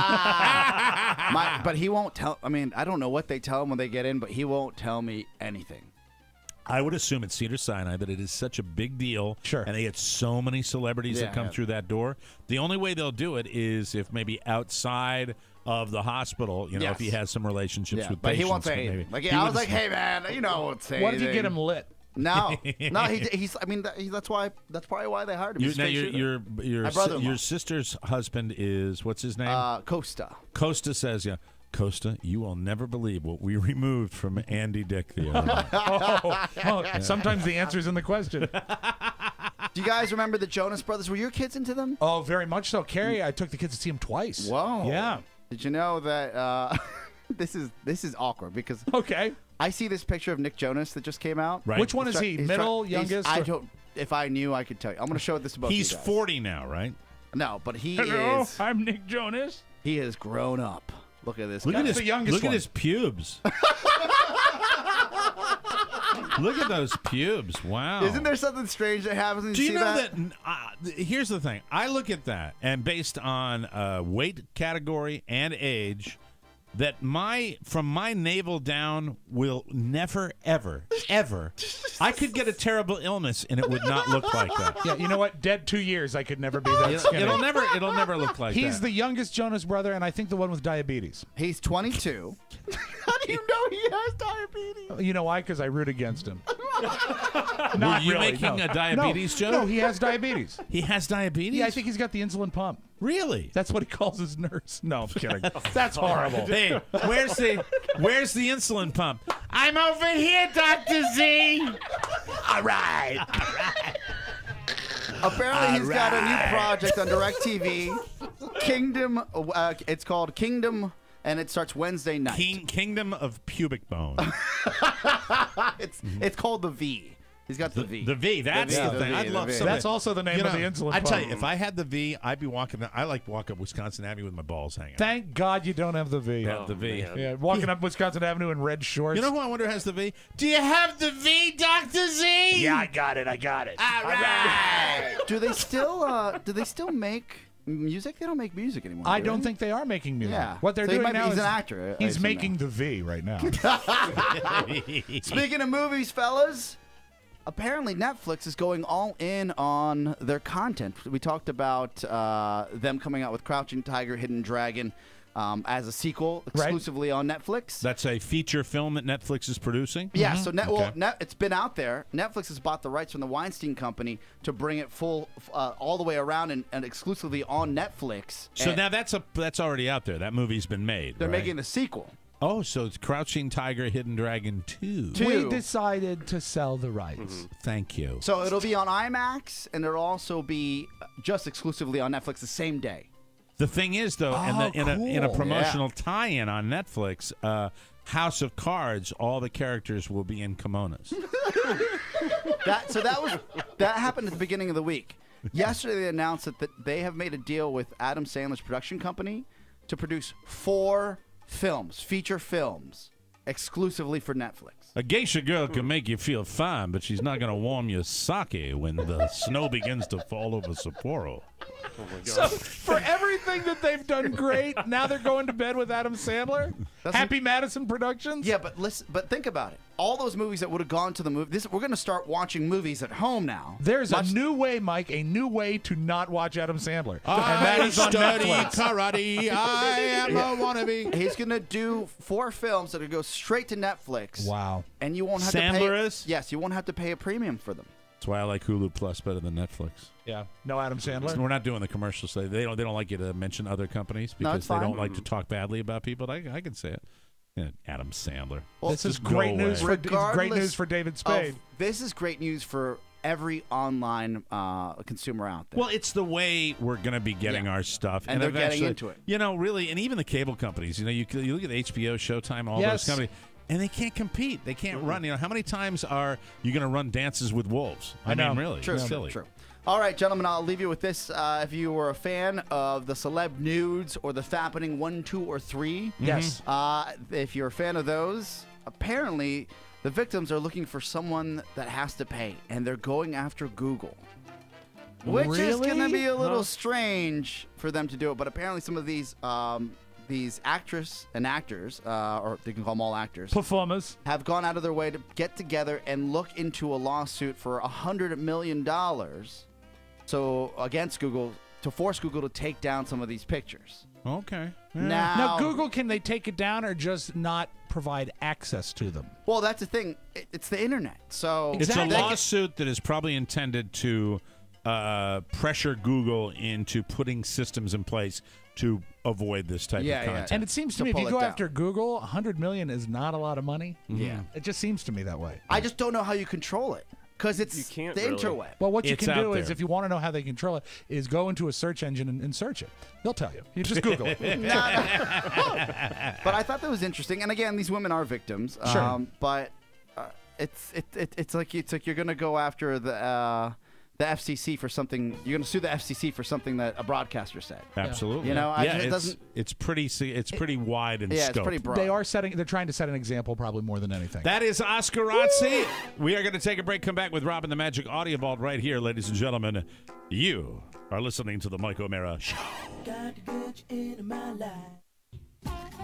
D: but he won't tell. I mean, I don't know what they tell him when they get in, but he won't tell me anything.
L: I would assume at Cedar Sinai that it is such a big deal, and they get so many celebrities that come through that door. The only way they'll do it is if maybe outside of the hospital, if he has some relationships with
D: but
L: patients.
D: he won't say
L: maybe.
D: anything. Like,
L: He
D: I was
L: wouldn't
D: like,
L: say-
D: hey, man, I won't say
C: What if
D: anything.
C: you get him lit?
D: No, he's. I mean, that's probably why they hired him. He's a straight shooter.
L: Your
D: My brother-in-law.
L: your sister's husband is what's his name?
D: Costa.
L: Costa says, Costa, you will never believe what we removed from Andy Dick the other night.
C: Sometimes the answer's in the question.
D: Do you guys remember the Jonas Brothers? Were your kids into them?
C: Oh, very much so. Carrie, I took the kids to see him twice.
D: Whoa.
C: Yeah.
D: Did you know that this is awkward because I see this picture of Nick Jonas that just came out.
L: Right.
C: Which one is he? Middle, youngest?
D: I
C: or-
D: don't. If I knew, I could tell you. I'm going to show this to both
L: He's
D: you guys.
L: 40 now, right?
D: No, but he
C: Hello,
D: is.
C: I'm Nick Jonas.
D: He has grown up. Look at this.
L: Look
D: guy.
L: at his
C: the youngest
L: Look
C: one.
L: at his pubes. Look at those pubes. Wow.
D: Isn't there something strange that happens when
L: Do
D: you
L: you
D: see
L: know
D: that?
L: here's the thing. I look at that, and based on weight category and age, that from my navel down will never, ever, ever. I could get a terrible illness, and it would not look like that.
C: Yeah, you know what? Dead 2 years, I could never be that skinny.
L: It'll never look like that.
C: He's the youngest Jonas brother, and I think the one with diabetes.
D: He's 22. How do you know he has diabetes?
C: You know why? Because I root against him.
L: Were you
C: really,
L: making
C: no.
L: a diabetes joke?
C: No, he has diabetes.
L: He has diabetes?
C: Yeah, I think he's got the insulin pump.
L: Really?
C: That's what he calls his nurse. No, I'm kidding. That's horrible.
L: Hey, where's the insulin pump? I'm over here, Dr. Z.
C: All right.
D: Apparently, he's got a new project on DirecTV. Kingdom. It's called Kingdom, and it starts Wednesday night.
L: Kingdom of Pubic Bone.
D: It's called the V. He's got the V.
L: The V. That's the thing. I'd love something.
C: That's also the name of the insulin
L: I tell
C: pump.
L: you, if I had the V, I'd be walking. I like walk up Wisconsin Avenue with my balls hanging.
C: Thank God you don't have the V.
L: Have the V.
C: Yeah, walking up Wisconsin Avenue in red shorts.
L: You know who I wonder has the V? Do you have the V, Dr. Z?
C: Yeah, I got it.
L: All right.
D: Do they still make music? They don't make music anymore.
C: I
D: do
C: don't
D: they?
C: think they are making music.
D: Yeah.
C: What they're
D: So he
C: doing
D: might be-
C: now
D: he's
C: is
D: an actor, I
C: He's
D: assume
C: making
D: now.
C: the V right now.
D: Speaking of movies, fellas, apparently Netflix is going all in on their content. We talked about them coming out with Crouching Tiger, Hidden Dragon as a sequel exclusively on Netflix.
L: That's a feature film that Netflix is producing?
D: Yeah, so
L: Okay.
D: it's been out there. Netflix has bought the rights from the Weinstein Company to bring it all the way around and exclusively on Netflix.
L: So
D: And
L: now that's already out there. That movie's been made.
D: they're
L: right?
D: making the sequel.
L: Oh, so it's Crouching Tiger, Hidden Dragon 2.
C: We decided to sell the rights.
L: Thank you.
D: So it'll be on IMAX, and it'll also be just exclusively on Netflix the same day.
L: The thing is, though, in a
C: cool.
L: promotional tie-in on Netflix, House of Cards, all the characters will be in kimonos.
D: That happened at the beginning of the week. Yesterday, they announced that they have made a deal with Adam Sandler's production company to produce 4 films, feature films, exclusively for Netflix.
L: A geisha girl can make you feel fine, but she's not going to warm your sake when the snow begins to fall over Sapporo.
C: So for everything that they've done great, now they're going to bed with Adam Sandler. Happy Madison Productions.
D: Yeah, but think about it. All those movies that would have gone to the movie. We're going to start watching movies at home now.
C: There's a new way, Mike, a new way to not watch Adam Sandler. and
L: I
C: that is on
L: study
C: Netflix.
L: karate. I am a wannabe.
D: He's going to do 4 films that will go straight to Netflix.
C: Wow.
D: And you won't have to pay.
L: Sandler is?
D: Yes, you won't have to pay a premium for them.
L: That's why I like Hulu Plus better than Netflix.
C: Yeah. No Adam Sandler.
L: We're not doing the commercials. So they don't like you to mention other companies
D: No,
L: because
D: it's
L: they
D: fine.
L: don't like to talk badly about people. I can say it. Yeah, Adam Sandler.
C: This is
L: Just go
C: great news
L: away.
C: for great news for David Spade.
D: This is great news for every online consumer out there.
L: Well, it's the way we're going to be getting our stuff,
D: And they're getting
L: eventually,
D: into it.
L: You know, really, and even the cable companies. You know, you look at HBO, Showtime, all
C: Yes.
L: those companies. And they can't compete. They can't run. You know, how many times are you going to run Dances with Wolves? I mean, really,
D: True,
L: it's silly.
D: True. All right, gentlemen, I'll leave you with this. If you were a fan of the celeb nudes or the Fappening 1, 2, or 3,
C: Yes.
D: if you're a fan of those, apparently the victims are looking for someone that has to pay, and they're going after Google. Which is going to be a little strange for them to do it, but apparently some of these actress and actors, or they can call them all actors,
C: Performers
D: have gone out of their way to get together and look into a lawsuit for $100 million. So against Google, to force Google to take down some of these pictures.
L: Okay.
C: Now, Google, can they take it down or just not provide access to them?
D: Well, that's the thing. It's the internet. So
L: It's a lawsuit that is probably intended to pressure Google into putting systems in place to avoid this type of content.
C: And it seems to me, if you go after Google, $100 million is not a lot of money.
D: Yeah.
C: It just seems to me that way.
D: I just don't know how you control it because it's the interweb.
C: Well, what you
L: It's
C: can
L: out
C: do is,
L: there.
C: if you want to know how they control it, is go into a search engine and search it. They'll tell you. You just Google it.
D: But I thought that was interesting. And again, these women are victims.
C: Sure.
D: But it's like you're going to go after the FCC for something. You're going to sue the FCC for something that a broadcaster said.
L: Absolutely.
D: You know,
L: yeah,
D: it doesn't.
L: it's pretty wide in
D: Yeah,
L: scope.
D: it's pretty broad.
C: They're trying to set an example probably more than anything.
L: That is Oscar Razzi. We are going to take a break, come back with Robin the Magic Audio Vault right here, ladies and gentlemen. You are listening to the Mike O'Mara Show.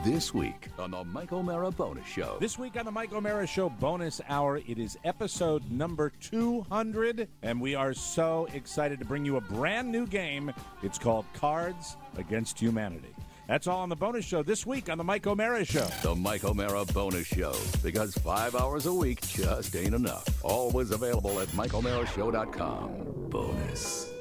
A: This week on the Mike O'Mara Bonus Show.
M: This week on the Mike O'Mara Show bonus hour, it is episode number 200, and we are so excited to bring you a brand new game. It's called Cards Against Humanity. That's all on the bonus show this week on the Mike O'Mara Show.
A: The Mike O'Mara Bonus Show, because 5 hours a week just ain't enough. Always available at MikeO'MaraShow.com. Bonus.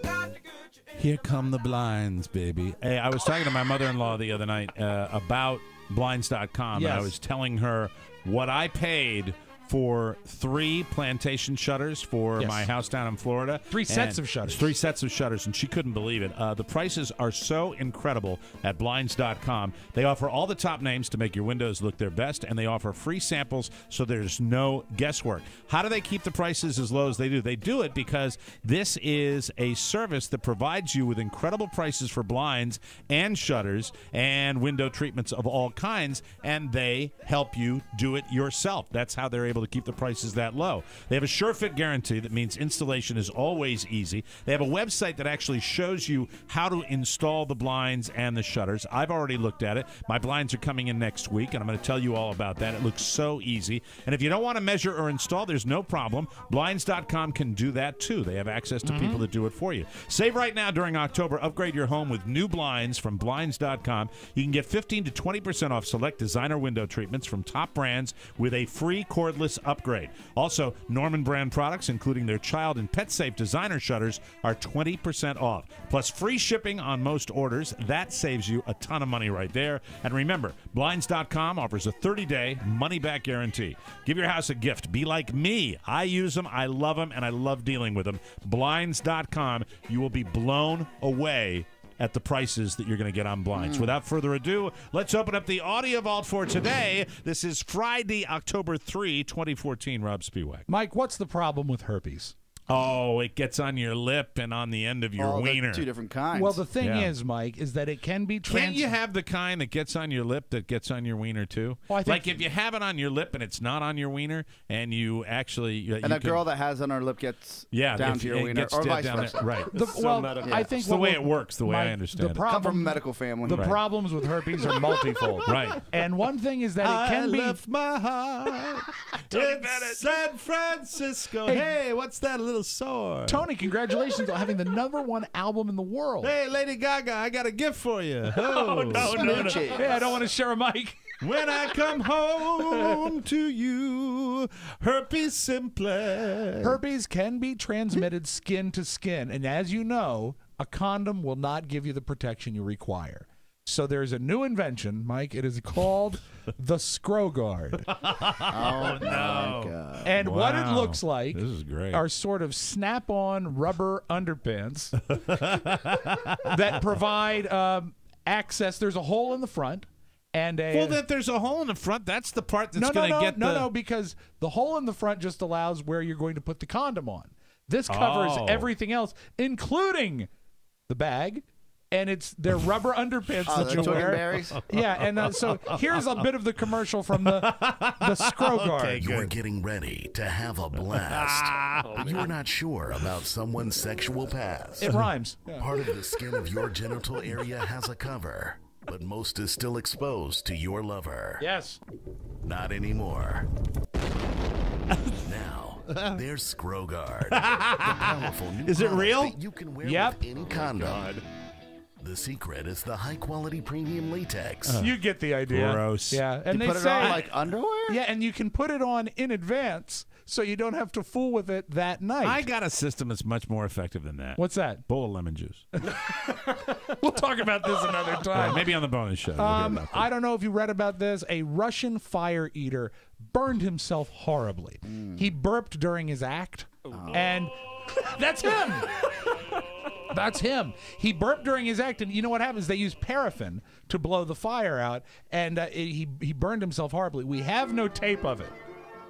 L: Here come the blinds, baby. Hey, I was talking to my mother-in-law the other night about blinds.com, and I was telling her what I paid for 3 plantation shutters for my house down in Florida.
C: 3 sets of shutters.
L: 3 sets of shutters, and she couldn't believe it. The prices are so incredible at blinds.com. They offer all the top names to make your windows look their best, and they offer free samples so there's no guesswork. How do they keep the prices as low as they do? They do it because this is a service that provides you with incredible prices for blinds and shutters and window treatments of all kinds, and they help you do it yourself. That's how they're able to keep the prices that low. They have a sure fit guarantee that means installation is always easy. They have a website that actually shows you how to install the blinds and the shutters. I've already looked at it. My blinds are coming in next week, and I'm going to tell you all about that. It looks so easy. And if you don't want to measure or install, there's no problem. Blinds.com can do that too. They have access to people that do it for you. Save right now during October. Upgrade your home with new blinds from Blinds.com. You can get 15 to 20% off select designer window treatments from top brands with a free cordless upgrade. Also, Norman brand products, including their child and pet safe designer shutters, are 20% off. Plus free shipping on most orders. That saves you a ton of money right there. And remember, Blinds.com offers a 30-day money-back guarantee. Give your house a gift. Be like me. I use them, I love them, and I love dealing with them. Blinds.com. You will be blown away at the prices that you're going to get on blinds. Without further ado, let's open up the audio vault for today. This is Friday, October 3, 2014. Rob Spiewak.
C: Mike, what's the problem with herpes?
L: Oh, it gets on your lip and on the end of your wiener.
D: 2 different kinds.
C: Well, the thing is, Mike, is that it can be
L: Can't you have the kind that gets on your lip that gets on your wiener too?
C: Well, I think
L: like if you have it on your lip and it's not on your wiener, and you actually
D: and a girl that has on her lip gets down to your wiener, or vice versa.
L: Right.
C: I think
L: it's the way it works, the way I understand it.
D: Come from a medical family.
C: The problems with herpes are multifold.
L: Right.
C: And one thing is that it can be.
L: I left my heart in San Francisco. Hey, what's that little sore?
C: Tony, congratulations on having the #1 album in the world.
L: Hey, Lady Gaga, I got a gift for you.
C: Oh, no. Hey, I don't want to share a mic.
L: When I come home to you, herpes simplex.
C: Herpes can be transmitted skin to skin, and as you know, a condom will not give you the protection you require. So there's a new invention, Mike. It is called the Scro Guard.
D: Oh, no. God.
C: And what it looks like
L: This is great.
C: are sort of snap-on rubber underpants that provide access. There's a hole in the front. And
L: well, that there's a hole in the front. That's the part that's going to get
C: No, because the hole in the front just allows where you're going to put the condom on. This covers everything else, including the bag. And they're rubber underpants that you wear.
D: Berries?
C: Yeah, and so here's a bit of the commercial from the Scro Guard.
N: Okay, you're getting ready to have a blast. But you're not sure about someone's sexual past.
C: It rhymes.
N: Part of the skin of your genital area has a cover, but most is still exposed to your lover.
C: Yes.
N: Not anymore. Now, there's Scro Guard. The powerful new
L: Is it
N: product
L: real?
N: that you can wear
C: Yep.
N: with any condom. The secret is the high-quality premium latex.
C: You get the idea.
L: Gross.
C: Yeah, and
D: You
C: they
D: put
C: say
D: it on like underwear?
C: yeah, and you can put it on in advance, so you don't have to fool with it that night.
L: I got a system that's much more effective than that.
C: What's that?
L: Bowl of lemon juice.
C: We'll talk about this another
L: All right,
C: time.
L: maybe on the bonus show. We'll hear about that.
C: I don't know if you read about this. A Russian fire eater burned himself horribly. He burped during his act, and that's him. That's him. He burped during his act, and you know what happens? They use paraffin to blow the fire out, and he burned himself horribly. We have no tape of it,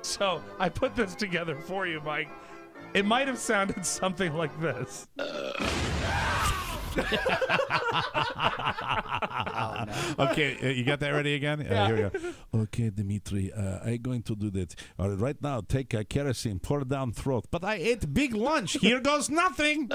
C: so I put this together for you, Mike. It might have sounded something like this.
L: Okay, you got that ready again? Here we go. Okay, Dimitri, I'm going to do that. All right, right now, take kerosene, pour it down throat. But I ate big lunch. Here goes nothing.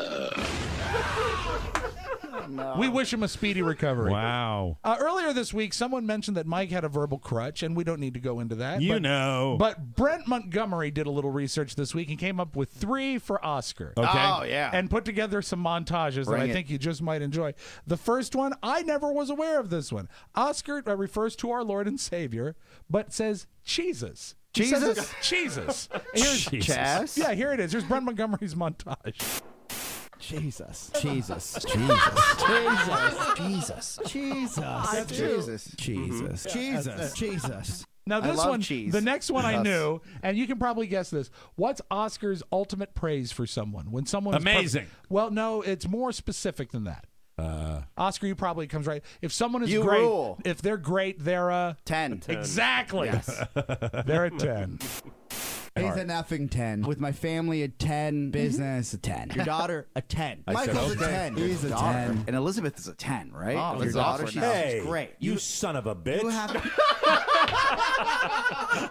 C: We wish him a speedy recovery.
L: Wow.
C: Earlier this week, someone mentioned that Mike had a verbal crutch, and we don't need to go into that.
L: You know.
C: But Brent Montgomery did a little research this week and came up with 3 for Oscar.
L: Okay.
D: Oh, yeah.
C: And put together some montages that I think you just might enjoy. The first one, I never was aware of this one. Oscar refers to our Lord and Savior, but says Jesus. He says
D: Jesus?
C: it's Jesus. Here's
D: Chaz?
C: Yeah, here it is. Here's Brent Montgomery's montage.
O: Jesus. Jesus. Jesus.
D: Jesus.
O: Jesus.
D: Jesus.
O: Jesus. Jesus. Jesus.
C: Now
D: I
C: this
D: love
C: one,
D: cheese.
C: the next one I
D: Yes.
C: knew, and you can probably guess this. What's Oscar's ultimate praise for someone? When someone
L: Amazing.
C: Well, no, it's more specific than that. Oscar, you probably comes right. If someone is
D: You
C: great,
D: rule.
C: if they're great, they're a
D: 10.
C: Exactly.
D: Yes.
C: They're a 10.
O: He's an effing 10. With my family, a 10. Business, a 10. Your daughter, a 10. Michael's a 10. He's a 10.
D: And Elizabeth is a 10, right?
O: Oh,
D: Your
O: he's
D: daughter,
O: awesome.
D: she's
E: Hey,
O: great.
E: You son of a bitch.
O: You have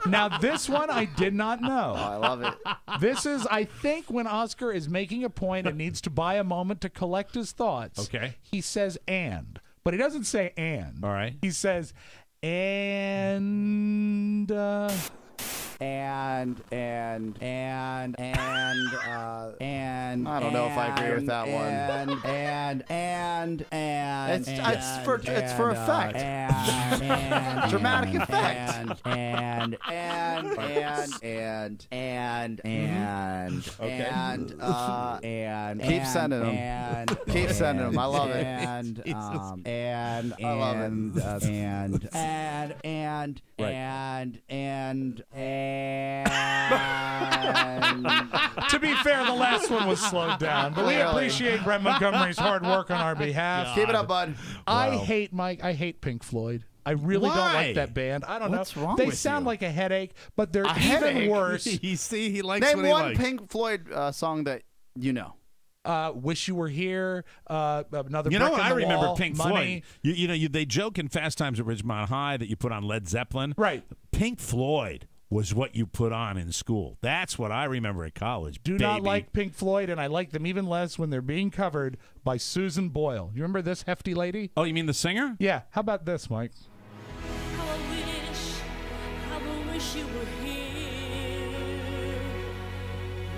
C: Now this one I did not know.
D: I love it.
C: This is, I think, when Oscar is making a point and needs to buy a moment to collect his thoughts.
L: Okay.
C: He says "and," but he doesn't say "and."
L: All right.
C: He says "and."
O: and
D: I don't know if I agree with that one. It's for effect. Dramatic effect. Keep sending them. Keep sending them. I love it.
C: To be fair, the last one was slowed down, but we appreciate Brent Montgomery's hard work on our behalf.
D: Keep it up, bud.
C: I hate Pink Floyd. I really don't
L: Why?
C: like that band. I don't
D: What's
C: know.
D: wrong
C: They
D: with
C: sound
D: you?
C: like a headache, but they're even
D: headache?
C: worse.
L: You see, he likes
D: Name
L: what he
D: one
L: likes.
D: Pink Floyd song that you know.
C: Wish You Were Here. Another.
L: You know
C: Brick
L: what?
C: in
L: I
C: the
L: remember
C: Wall,
L: Pink
C: Money.
L: Floyd. They joke in Fast Times at Ridgemont High that you put on Led Zeppelin.
C: Right.
L: Pink Floyd was what you put on in school. That's what I remember at college.
C: Do not like Pink Floyd, and I like them even less when they're being covered by Susan Boyle. You remember this hefty lady?
L: Oh, you mean the singer?
C: Yeah. How about this, Mike?
P: I wish you were here.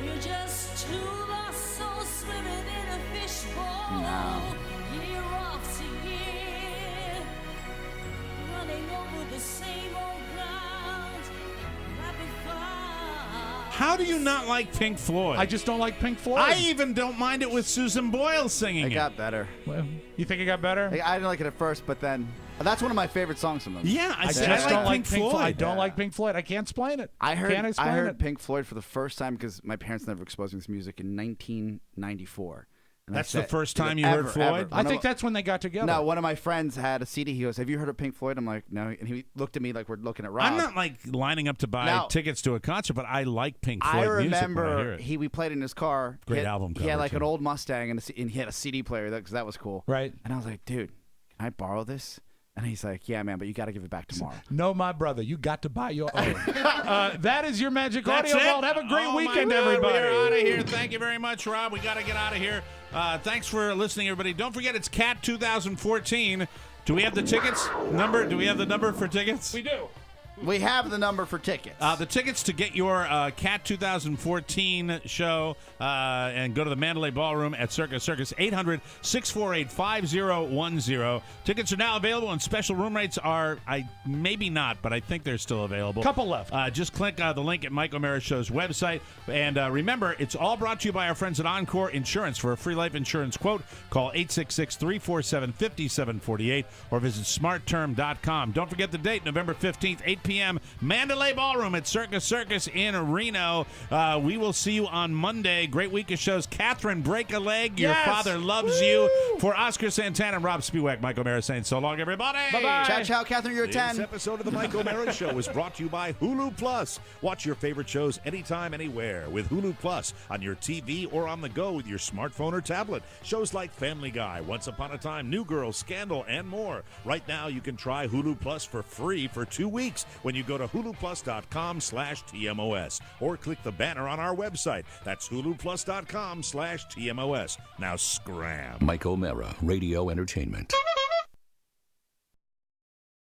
P: We're just two lost souls swimming in a fishbowl. Year after year, running over the same old ground. Right before
L: How do you not like Pink Floyd?
C: I just don't like Pink Floyd.
L: I even don't mind it with Susan Boyle singing
D: It
L: it.
D: got better.
C: Well, you think it got better?
D: I didn't like it at first, but then that's one of my favorite songs from them.
L: Yeah,
C: I just
L: like
C: don't like
L: Pink
C: Pink Floyd.
L: Floyd.
C: I don't like Pink Floyd. I can't explain it.
D: I
C: Can't explain
D: heard
C: it.
D: Pink Floyd for the first time because my parents never exposed me to this music in 1994. And
L: That's
D: that's
L: the first time you
D: ever,
L: heard Floyd?
D: ever.
C: I think that's when they got together.
D: No, one of my friends had a CD. He goes, "Have you heard of Pink Floyd?" I'm like, "No." And he looked at me like we're looking at Rob.
L: I'm not like lining up to buy
D: Now-
L: tickets to a concert, but I like Pink Floyd
D: I
L: music when I hear
D: remember
L: it.
D: we played in his car.
L: Great
D: He had-
L: album
D: He had
L: cover,
D: like
L: too.
D: an old Mustang and he had a CD player because that was cool.
C: Right.
D: And I was like, "Dude, can I borrow this?" And he's like, "Yeah, man, but you got to give it back tomorrow."
C: No, my brother, you got to buy your own. That is your Magic
L: That's
C: Audio
L: it?
C: Vault. Have a great
L: Oh,
C: weekend,
L: my God.
C: everybody.
L: We're out of here. Thank you very much, Rob. We got to get out of here. Thanks for listening, everybody. Don't forget, it's CAT 2014. Do we have the tickets number? Do we have the number for tickets?
C: We do.
D: We have the number for tickets.
L: The tickets to get your CAT 2014 show and go to the Mandalay Ballroom at Circus 800-648-5010. Tickets are now available, and special room rates are, maybe not, but I think they're still available.
C: Couple left.
L: Just click the link at Mike O'Mara Show's website. And remember, it's all brought to you by our friends at Encore Insurance. For a free life insurance quote, call 866-347-5748 or visit smartterm.com. Don't forget the date, November 15th, 8 p.m., Mandalay Ballroom at Circus in Reno. We will see you on Monday. Great week of shows. Catherine, break a leg. Your
C: Yes!
L: father loves you. For Oscar Santana and Rob Spiewak, Mike O'Mara saying so long, everybody.
C: Bye-bye.
D: Ciao, ciao, Catherine. You're a 10.
B: This episode of the Mike O'Mara Show is brought to you by Hulu Plus. Watch your favorite shows anytime, anywhere with Hulu Plus on your TV or on the go with your smartphone or tablet. Shows like Family Guy, Once Upon a Time, New Girl, Scandal, and more. Right now, you can try Hulu Plus for free for 2 weeks when you go to huluplus.com/TMOS or click the banner on our website. That's huluplus.com/TMOS. Now scram.
A: Mike O'Mara, Radio Entertainment.